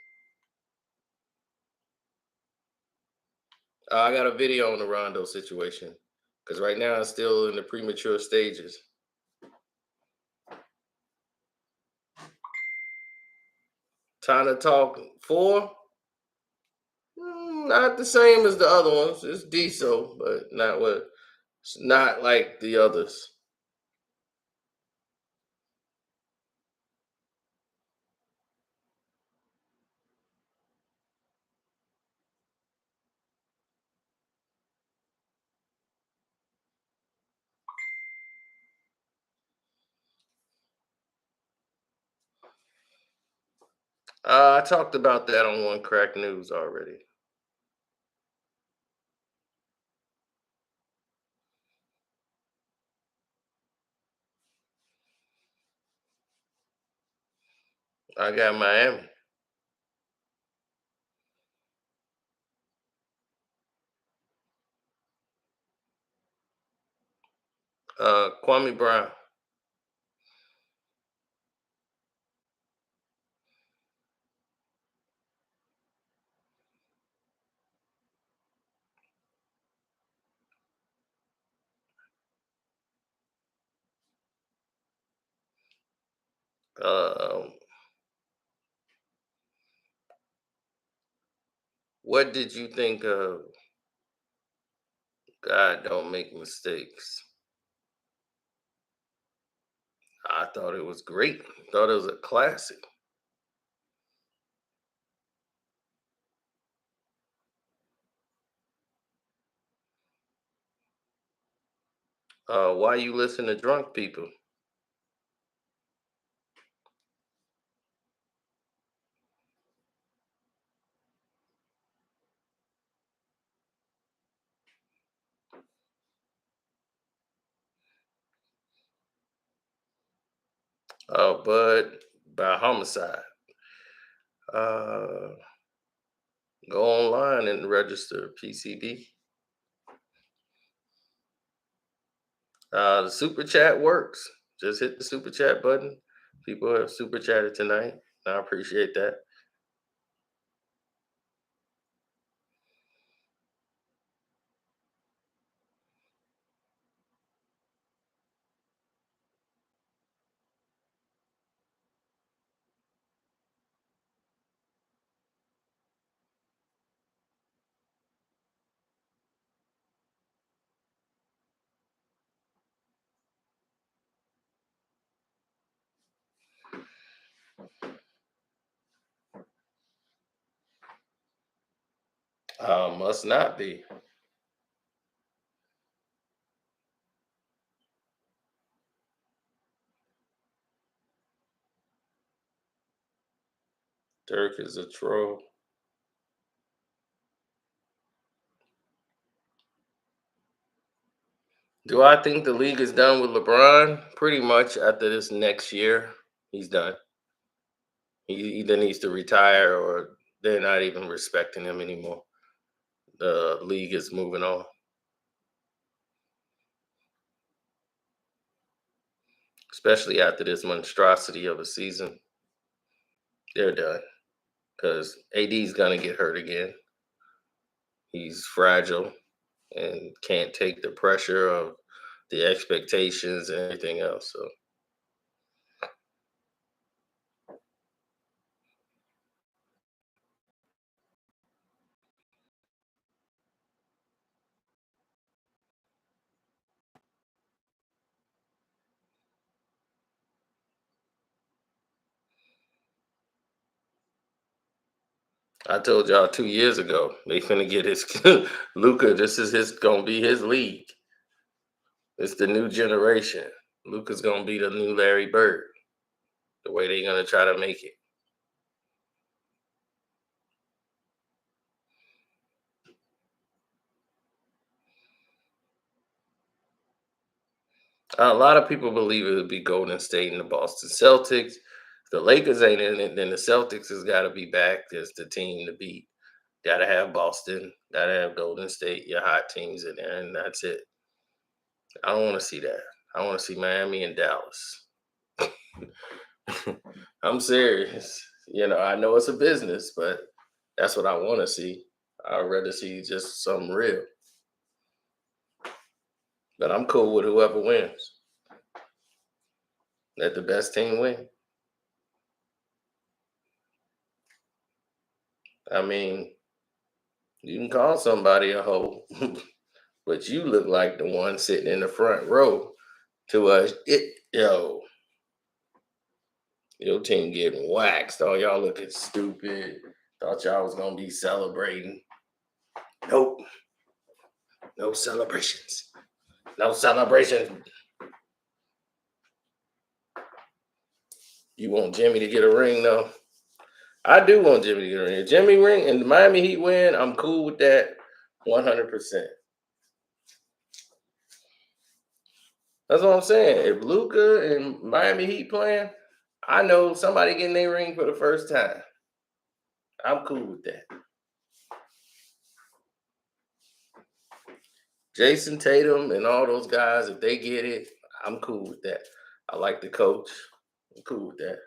I got a video on the Rondo situation because right now it's still in the premature stages. Time to talk 4. Not the same as the other ones. It's decent, but not what. It's not like the others. I talked about that on One Crack News already. I got Miami. Kwame Brown. Uh, what did you think of God Don't Make Mistakes? I thought it was great. Thought it was a classic. Why you listen to drunk people? Oh, Bud by Homicide. Uh, Go online and register PCB. The super chat works. Just hit the super chat button. People have super chatted tonight. I appreciate that. Must not be. Dirk is a troll. Do I think the league is done with LeBron? Pretty much after this next year, he's done. He either needs to retire or they're not even respecting him anymore. The league is moving on, especially after this monstrosity of a season. They're done because AD's gonna get hurt again. He's fragile and can't take the pressure of the expectations and everything else. So I told y'all 2 years ago they finna get his Luca. This is his gonna be his league. It's the new generation. Luca's gonna be the new Larry Bird. The way they're gonna try to make it. A lot of people believe it would be Golden State and the Boston Celtics. If the Lakers ain't in it, then the Celtics has got to be back as the team to beat. Got to have Boston. Got to have Golden State. Your hot teams in there, and that's it. I don't want to see that. I want to see Miami and Dallas. I'm serious. I know it's a business, but that's what I want to see. I'd rather see just something real. But I'm cool with whoever wins. Let the best team win. I mean, you can call somebody a hoe, but you look like the one sitting in the front row to us. Your team getting waxed. Oh, y'all looking stupid. Thought y'all was gonna be celebrating. Nope, no celebrations. No celebration. You want Jimmy to get a ring though? I do want Jimmy to get a ring. If Jimmy ring and the Miami Heat win, I'm cool with that 100%. That's what I'm saying. If Luca and Miami Heat playing, I know somebody getting their ring for the first time. I'm cool with that. Jason Tatum and all those guys, if they get it, I'm cool with that. I like the coach. I'm cool with that.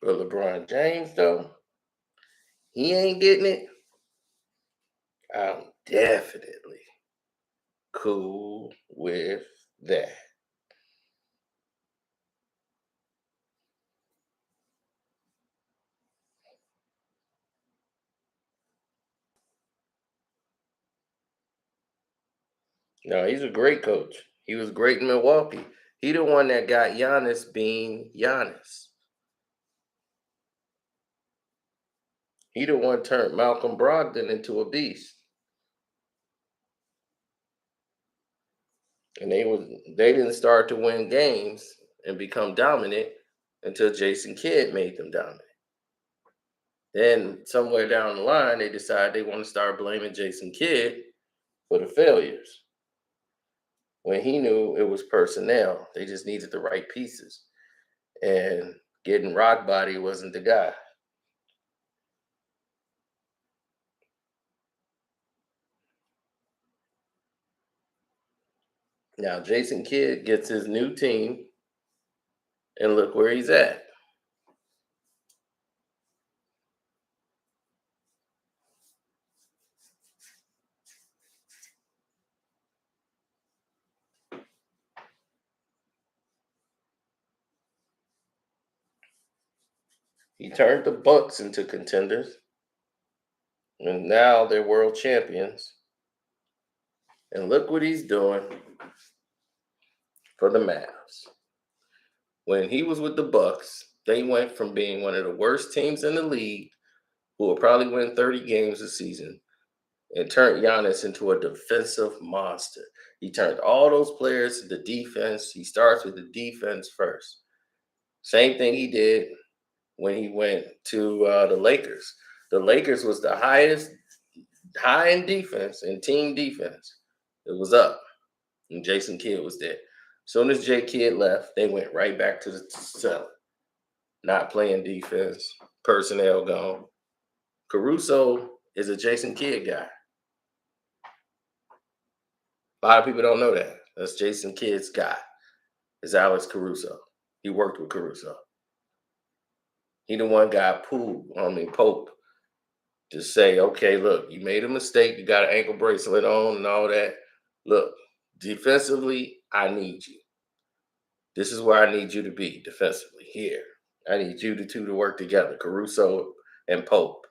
But LeBron James, though, he ain't getting it. I'm definitely cool with that. No, he's a great coach. He was great in Milwaukee. He the one that got Giannis being Giannis. He the one turned Malcolm Brogdon into a beast. And they didn't start to win games and become dominant until Jason Kidd made them dominant. Then somewhere down the line, they decided they want to start blaming Jason Kidd for the failures. When he knew it was personnel, they just needed the right pieces. And getting rock body wasn't the guy. Now Jason Kidd gets his new team, and look where he's at. He turned the Bucks into contenders, and now they're world champions. And look what he's doing for the Mavs. When he was with the Bucks, they went from being one of the worst teams in the league, who will probably win 30 games a season, and turned Giannis into a defensive monster. He turned all those players into defense. He starts with the defense first. Same thing he did when he went to the Lakers. The Lakers was the highest high in defense and team defense. It was up, and Jason Kidd was there. As soon as J Kidd left, they went right back to the cell, not playing defense, personnel gone. Caruso is a Jason Kidd guy. A lot of people don't know that. That's Jason Kidd's guy. Is Alex Caruso. He worked with Caruso. He the one guy Pope to say, okay, look, you made a mistake. You got an ankle bracelet on and all that. Look, defensively, I need you. This is where I need you to be defensively here. I need you the two to work together, Caruso and Pope.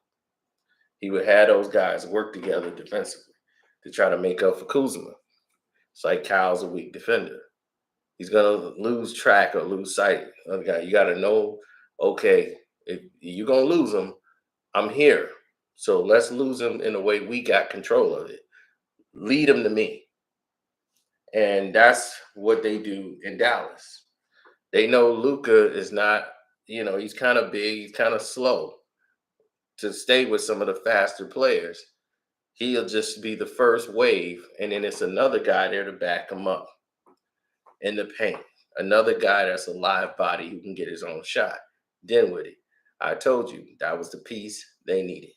He would have those guys work together defensively to try to make up for Kuzma. It's like Kyle's a weak defender. He's gonna lose track or lose sight of the guy. You gotta know, okay, if you're gonna lose him, I'm here. So let's lose him in a way we got control of it. Lead him to me. And that's what they do in Dallas. They know Luka is not, he's kind of big, he's kind of slow to stay with some of the faster players. He'll just be the first wave, and then it's another guy there to back him up in the paint. Another guy that's a live body who can get his own shot. Dinwiddie. I told you that was the piece they needed.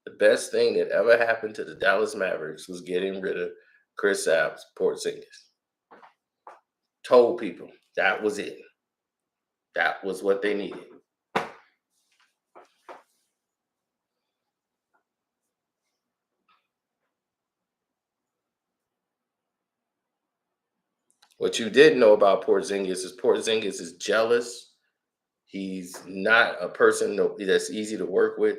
The best thing that ever happened to the Dallas Mavericks was getting rid of Kristaps Porzingis. Told people that was it. That was what they needed. What you didn't know about Porzingis is jealous. He's not a person that's easy to work with.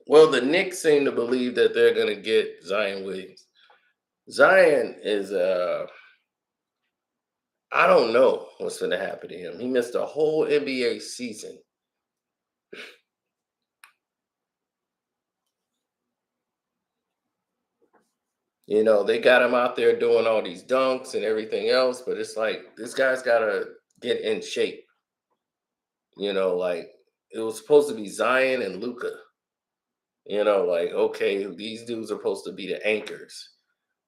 Well, the Knicks seem to believe that they're going to get Zion Williams. Zion is I don't know what's going to happen to him. He missed a whole NBA season. They got him out there doing all these dunks and everything else, but it's like this guy's got to get in shape. Like it was supposed to be Zion and Luca. Like, okay, these dudes are supposed to be the anchors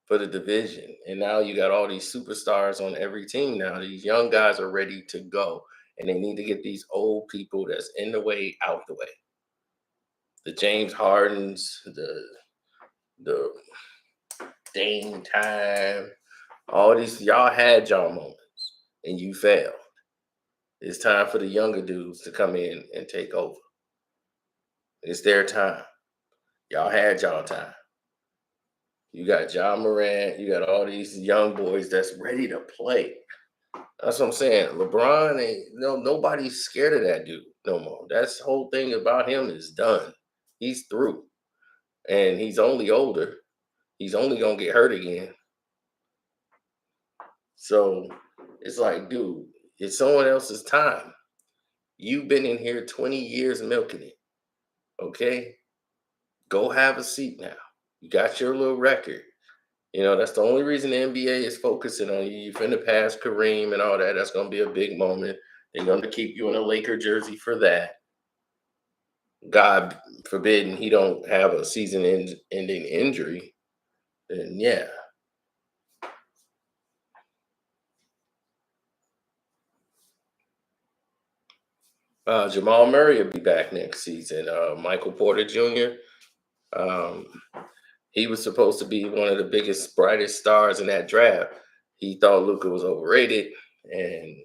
for the division. And now you got all these superstars on every team now. These young guys are ready to go. And they need to get these old people that's in the way out the way. The James Hardens, the Dame Time, all these, y'all had y'all moments and you failed. It's time for the younger dudes to come in and take over. It's their time. Y'all had y'all time. You got John Morant. You got all these young boys that's ready to play. That's what I'm saying. LeBron ain't nobody's scared of that dude no more. That's the whole thing about him is done. He's through. And he's only older. He's only gonna get hurt again. So it's like, dude, it's someone else's time. You've been in here 20 years milking it. Okay? Go have a seat now. You got your little record. That's the only reason the NBA is focusing on you. You finna pass Kareem and all that. That's gonna be a big moment. They're gonna keep you in a Laker jersey for that. God forbid he don't have a season-ending injury. Then yeah. Jamal Murray will be back next season. Michael Porter Jr. Um, he was supposed to be one of the biggest, brightest stars in that draft. He thought Luka was overrated, and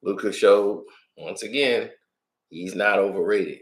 Luka showed once again he's not overrated.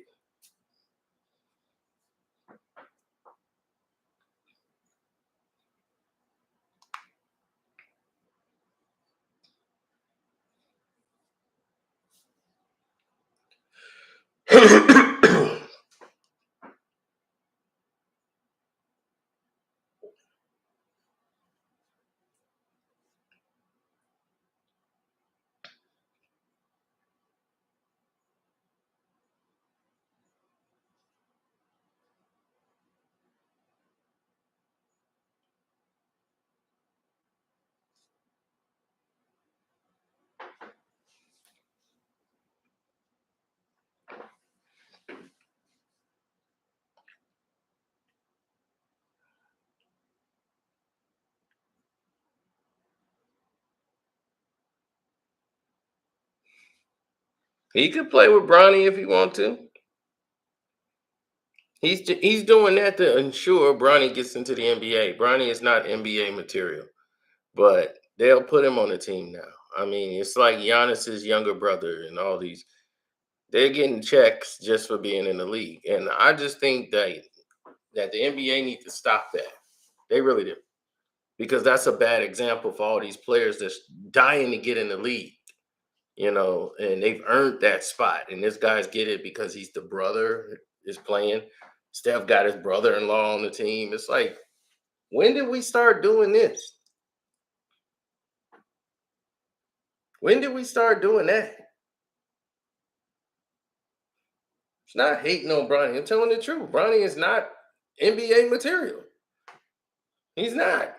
He could play with Bronny if he want to. He's doing that to ensure Bronny gets into the NBA. Bronny is not NBA material, but they'll put him on the team now. I mean, it's like Giannis's younger brother and all these. They're getting checks just for being in the league, and I just think that the NBA need to stop that. They really do, because that's a bad example for all these players that's dying to get in the league. And they've earned that spot. And this guy's get it because he's the brother is playing. Steph got his brother-in-law on the team. It's like, when did we start doing this? When did we start doing that? It's not hating on Bronny. I'm telling the truth. Bronny is not NBA material. He's not.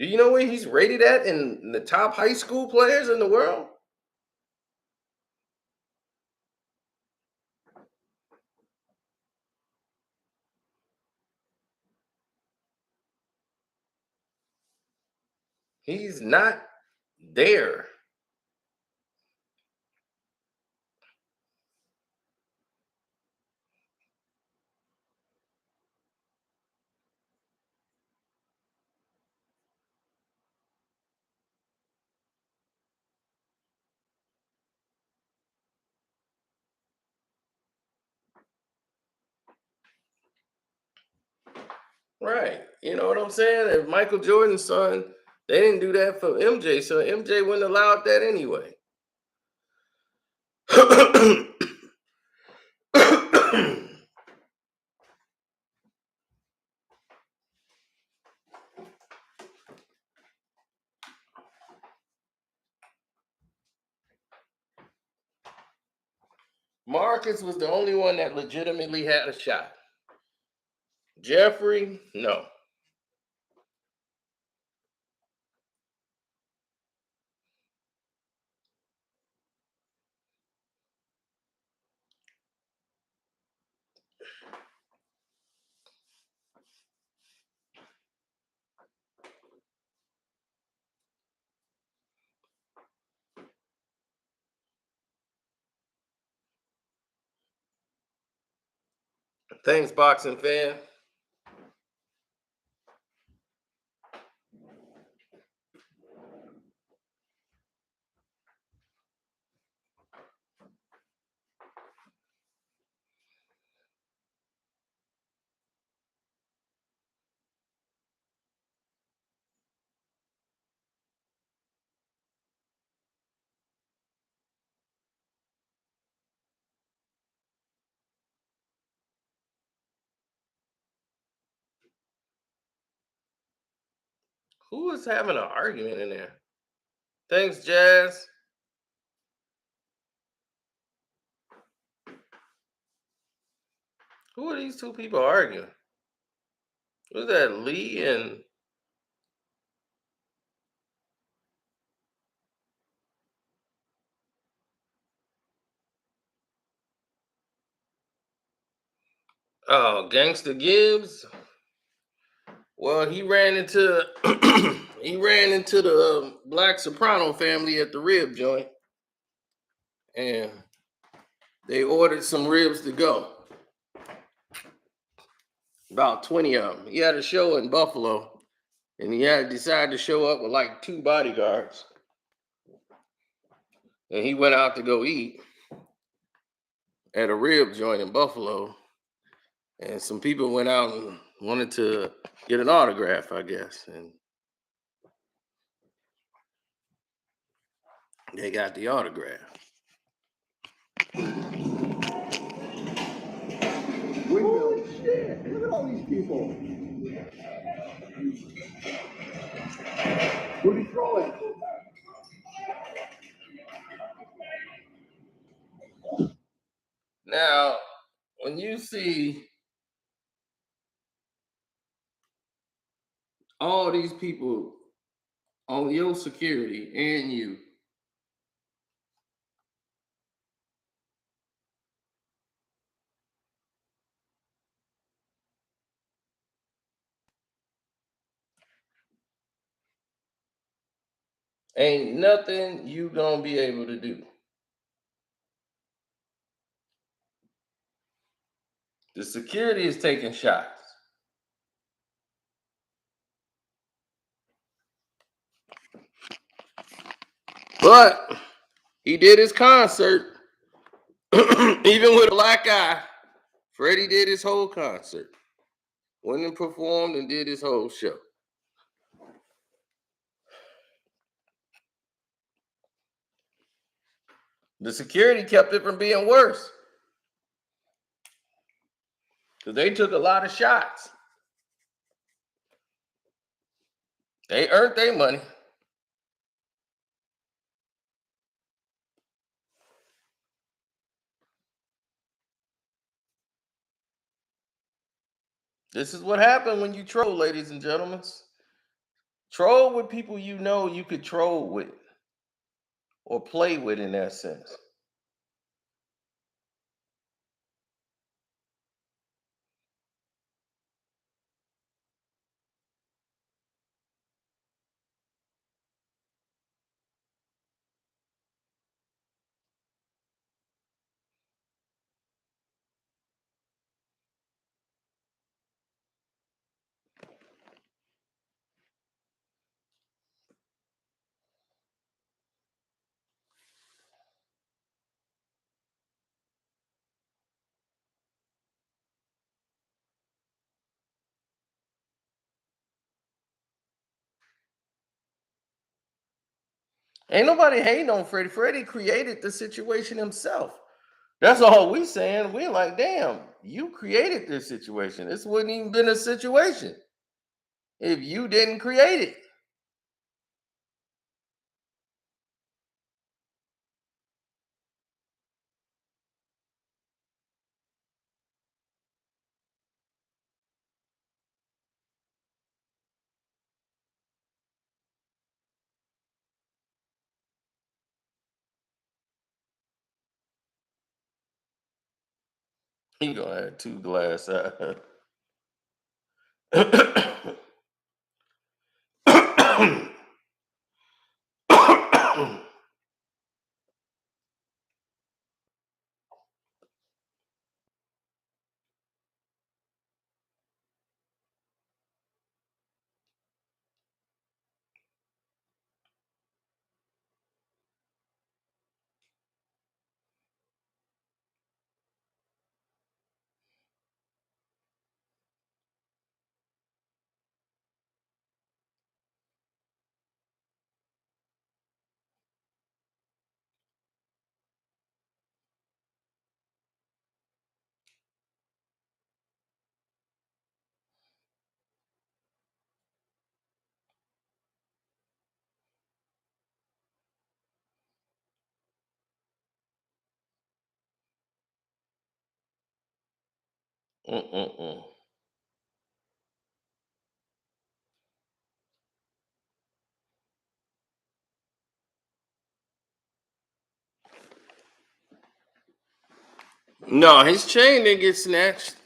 Do you know where he's rated at in the top high school players in the world? He's not there. Right. You know what I'm saying? If Michael Jordan's son, they didn't do that for MJ, so MJ wouldn't allow that anyway. Marcus was the only one that legitimately had a shot. Jeffrey, no. Thanks, boxing fan. Who is having an argument in there? Thanks, Jazz. Who are these two people arguing? Who's that, Lee and Gangster Gibbs? Well, he ran into he ran into the Black Soprano family at the rib joint, and they ordered some ribs to go. About 20 of them. He had a show in Buffalo, and he had decided to show up with like 2 bodyguards. And he went out to go eat at a rib joint in Buffalo, and some people went out and wanted to get an autograph, I guess, and they got the autograph. Holy shit! Look at all these people. Who'd he throw it? Now, when you see all these people on your security and you, ain't nothing you gonna be able to do. The security is taking shots. But he did his concert, even with a black eye. Freddie did his whole concert. Went and performed and did his whole show. The security kept it from being worse, because they took a lot of shots. They earned their money. This is what happened when you troll, ladies and gentlemen. Troll with people you know you could troll with or play with in that sense. Ain't nobody hating on Freddie. Freddie created the situation himself. That's all we saying. We're like, damn, you created this situation. This wouldn't even been a situation if you didn't create it. He gonna have 2 glass eyes. Mm-mm-mm. No, his chain didn't get snatched.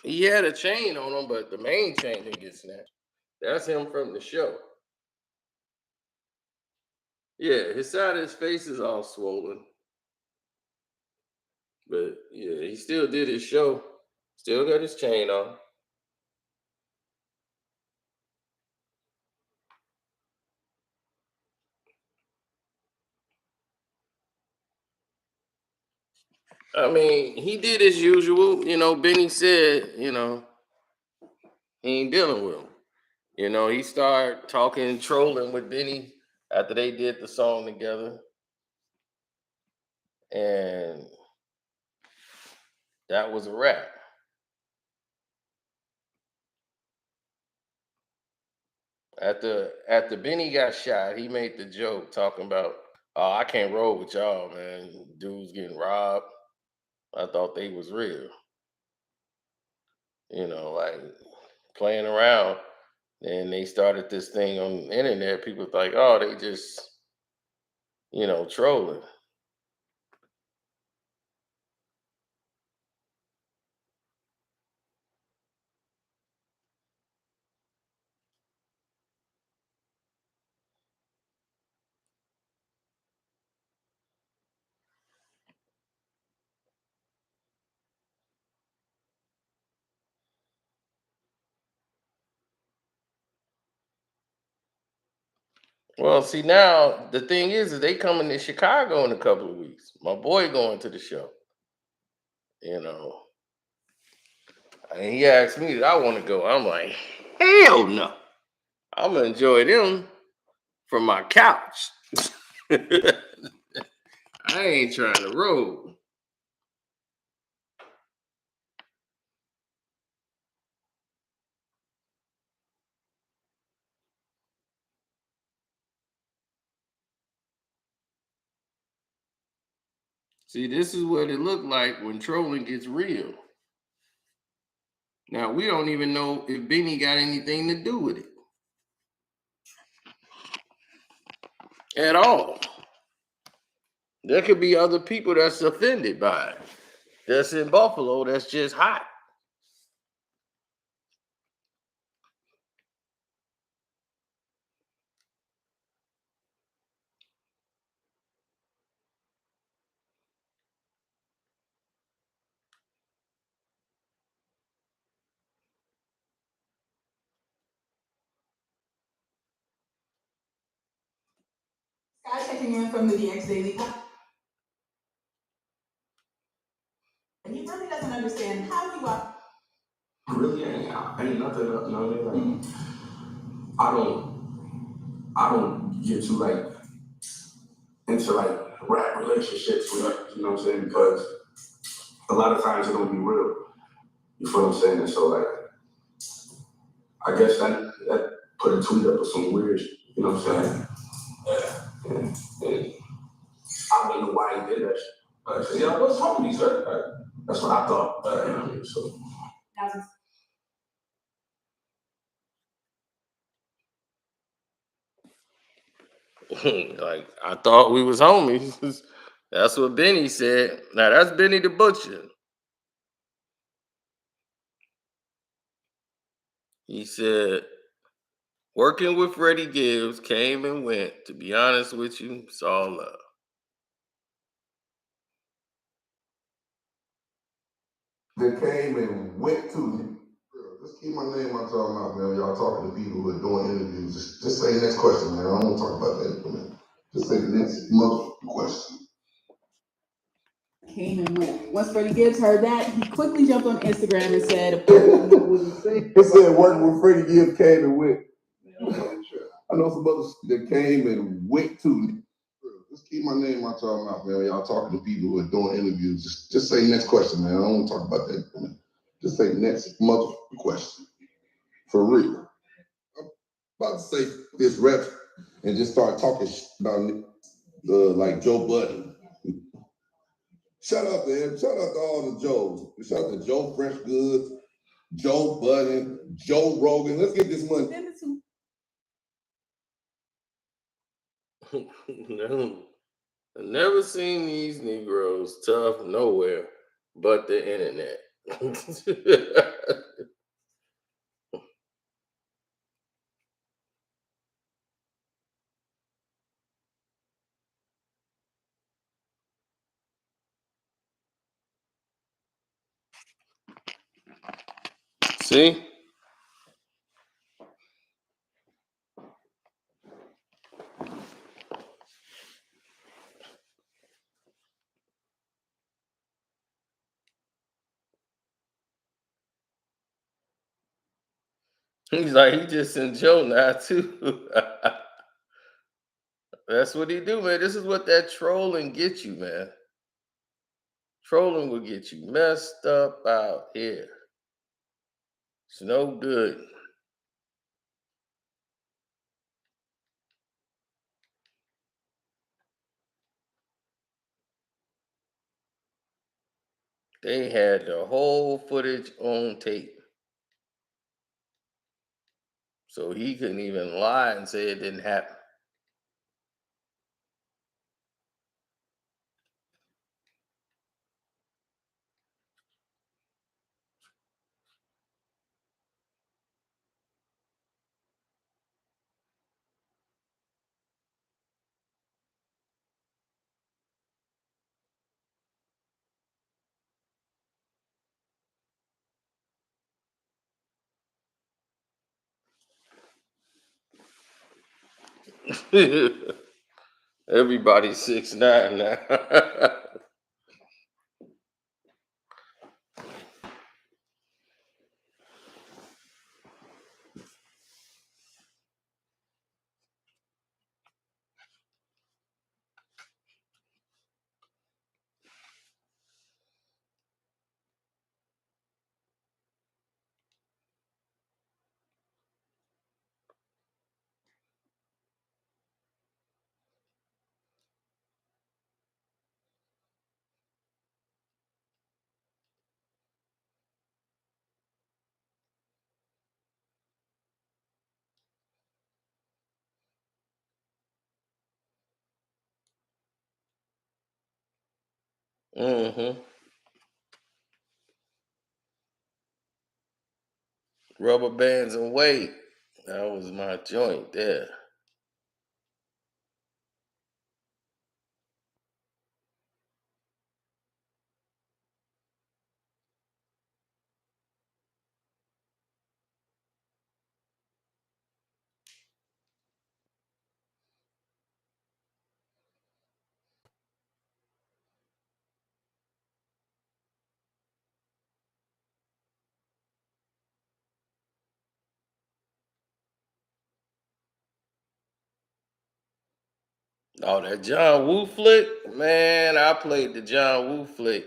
He had a chain on him, but the main chain didn't get snatched. That's him from the show. Yeah, his side of his face is all swollen. But yeah, he still did his show. Still got his chain on. I mean, he did his usual. Benny said, he ain't dealing with him. He started talking, trolling with Benny after they did the song together. And that was a wrap. After Benny got shot, he made the joke talking about, "Oh, I can't roll with y'all, man. Dudes getting robbed. I thought they was real." Like playing around. And they started this thing on the internet. People like, "Oh, they just, trolling." Well, see, now the thing is they coming to Chicago in a couple of weeks. My boy going to the show. You know, and he asked me, "Did I want to go?" I'm like, "Hell no! I'm gonna enjoy them from my couch. I ain't trying to roll." See, this is what it looked like when trolling gets real. Now we don't even know if Benny got anything to do with it at all. There could be other people that's offended by it. That's in Buffalo. That's just hot. Guy checking in from the DX Daily. And he really doesn't understand how you are. Really ain't nothing up, you know what I mean? Like, I don't get too like into like rap relationships with you know what I'm saying? Because a lot of times it don't be real. You feel what I'm saying? And so like I guess that put a tweet up with some weird, you know what I'm saying? And I don't know why he did that shit. Yeah, I was homies, right? That's what I thought. You know what I mean? So Like I thought we was homies. That's what Benny said. Now that's Benny the Butcher. He said, "Working with Freddie Gibbs came and went. To be honest with you, it's all love." That came and went to me. Just keep my name out y'all mouth, man. Y'all talking to people who are doing interviews. Just say the next question, man. I don't want to talk about that, man. Just say the next motherfucking question. Came and went. Once Freddie Gibbs heard that, he quickly jumped on Instagram and said, He said working with Freddie Gibbs came and went. I know some others that came and went to me. Just keep my name out y'all mouth, man. Y'all talking to people who are doing interviews. Just say next question, man. I don't want to talk about that, man. Just say next motherfucking question. For real. I'm about to say this rep and just start talking about like Joe Budden. Shout out to him. Shout out to all the Joes. Shout out to Joe Fresh Goods, Joe Budden, Joe Rogan. Let's get this money. No. I've never seen these Negroes tough nowhere but the internet. See? He's like, he just in Joe now, too. That's what he do, man. This is what that trolling gets you, man. Trolling will get you messed up out here. It's no good. They had the whole footage on tape. So he couldn't even lie and say it didn't happen. Everybody's 6'9" now. Mm-hmm. Rubber bands and weight. That was my joint there. Oh, that John Woo flick? Man, I played the John Woo flick.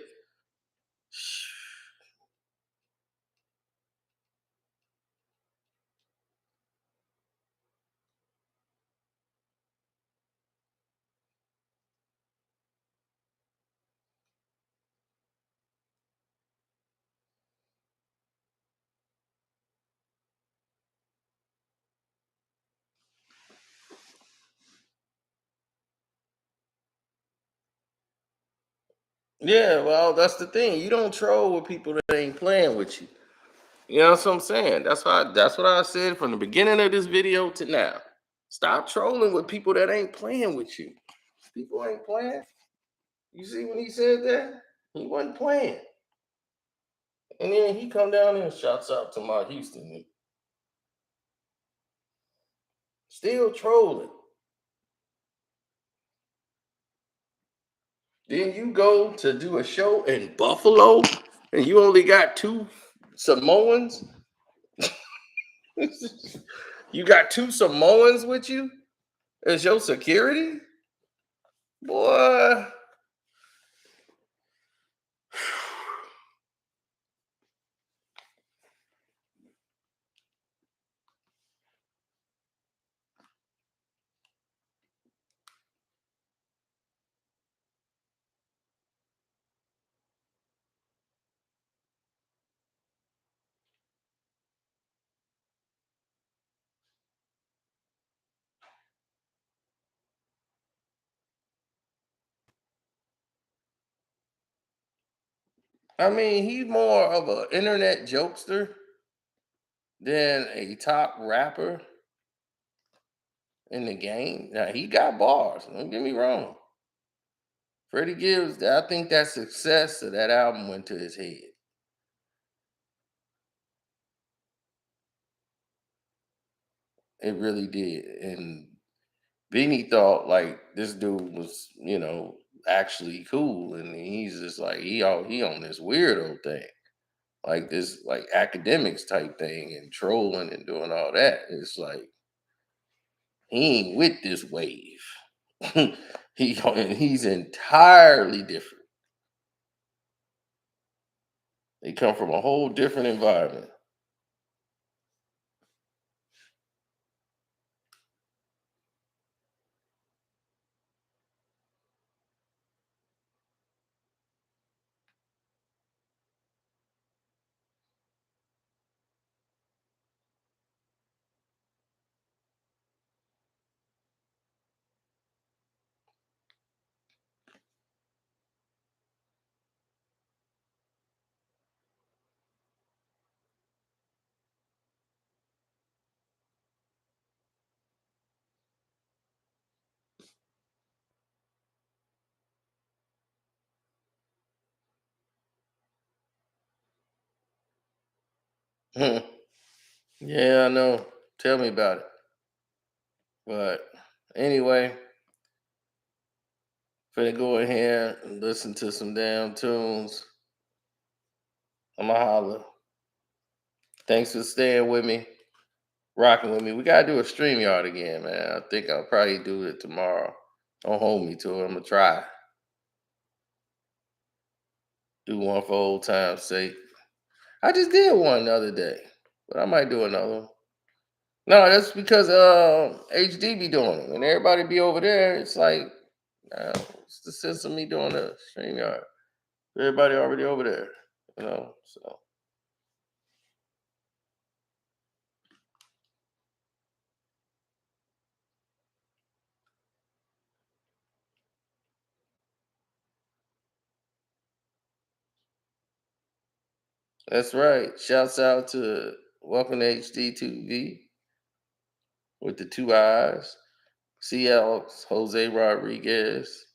Yeah, well, that's the thing. You don't troll with people that ain't playing with you. You know what I'm saying? That's what I said from the beginning of this video to now. Stop trolling with people that ain't playing with you. People ain't playing. You see when he said that? He wasn't playing. And then he come down and shouts out to my Houston. Still trolling. Then you go to do a show in Buffalo and you only got 2 Samoans. You got 2 Samoans with you as your security? Boy. I mean, he's more of an internet jokester than a top rapper in the game. Now he got bars. Don't get me wrong. Freddie Gibbs, I think that success of that album went to his head. It really did. And Beanie thought like this dude was, actually cool. And he's just like he on this weirdo thing. Like this like academics type thing and trolling and doing all that. It's like he ain't with this wave. He's entirely different. They come from a whole different environment. Hmm. Yeah, I know. Tell me about it. But anyway, finna go in here and listen to some damn tunes. I'ma holler. Thanks for staying with me, rocking with me. We gotta do a stream yard again, man. I think I'll probably do it tomorrow. Don't hold me to it. I'm gonna try. Do one for old time's sake. I just did one the other day, but I might do another one. No, that's because HD be doing it, and everybody be over there. It's like, what's the sense of me doing a stream yard? Everybody already over there. So that's right. Shouts out to Welcome to HD2V with the two eyes. CL Jose Rodriguez.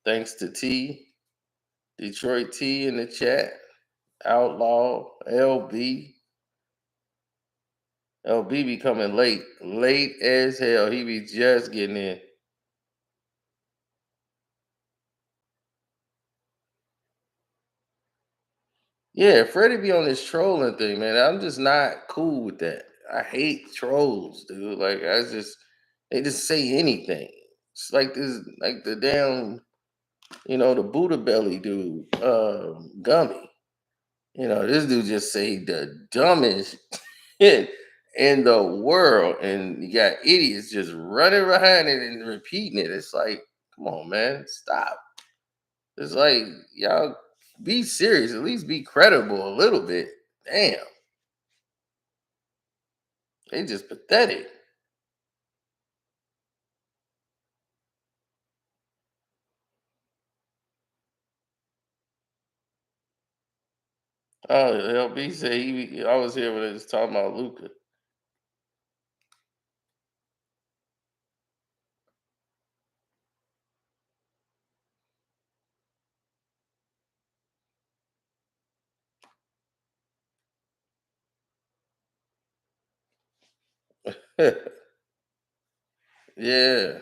Thanks to T, Detroit T in the chat. Outlaw, LB. LB be coming late as hell. He be just getting in. Yeah, Freddie be on this trolling thing, man. I'm just not cool with that. I hate trolls, dude. Like they just say anything. It's like this, like the damn, the Buddha belly dude, Gummy. This dude just say the dumbest shit in the world, and you got idiots just running behind it and repeating it. It's like, come on, man, stop. It's like y'all be serious. At least be credible a little bit. Damn, they just pathetic. Oh, LB said I was here when they was talking about Luca. Yeah.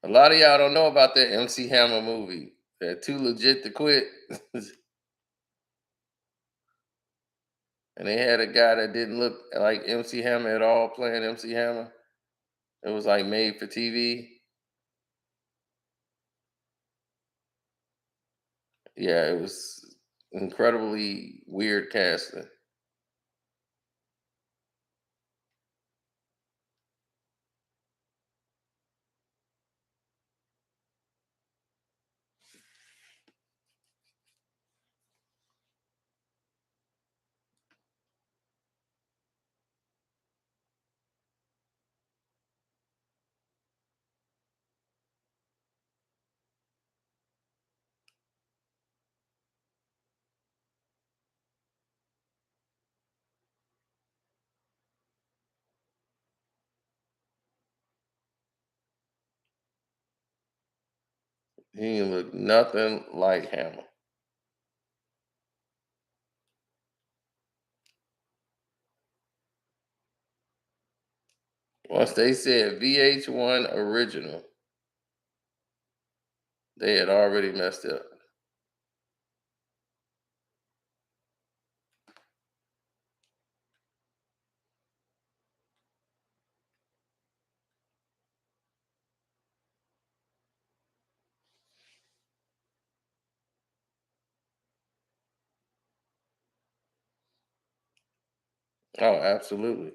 A lot of y'all don't know about that MC Hammer movie. They're too legit to quit. And they had a guy that didn't look like MC Hammer at all playing MC Hammer. It was like made for TV. Yeah, it was incredibly weird casting. He ain't look nothing like Hammer. Once they said VH1 original, they had already messed up. Oh, absolutely.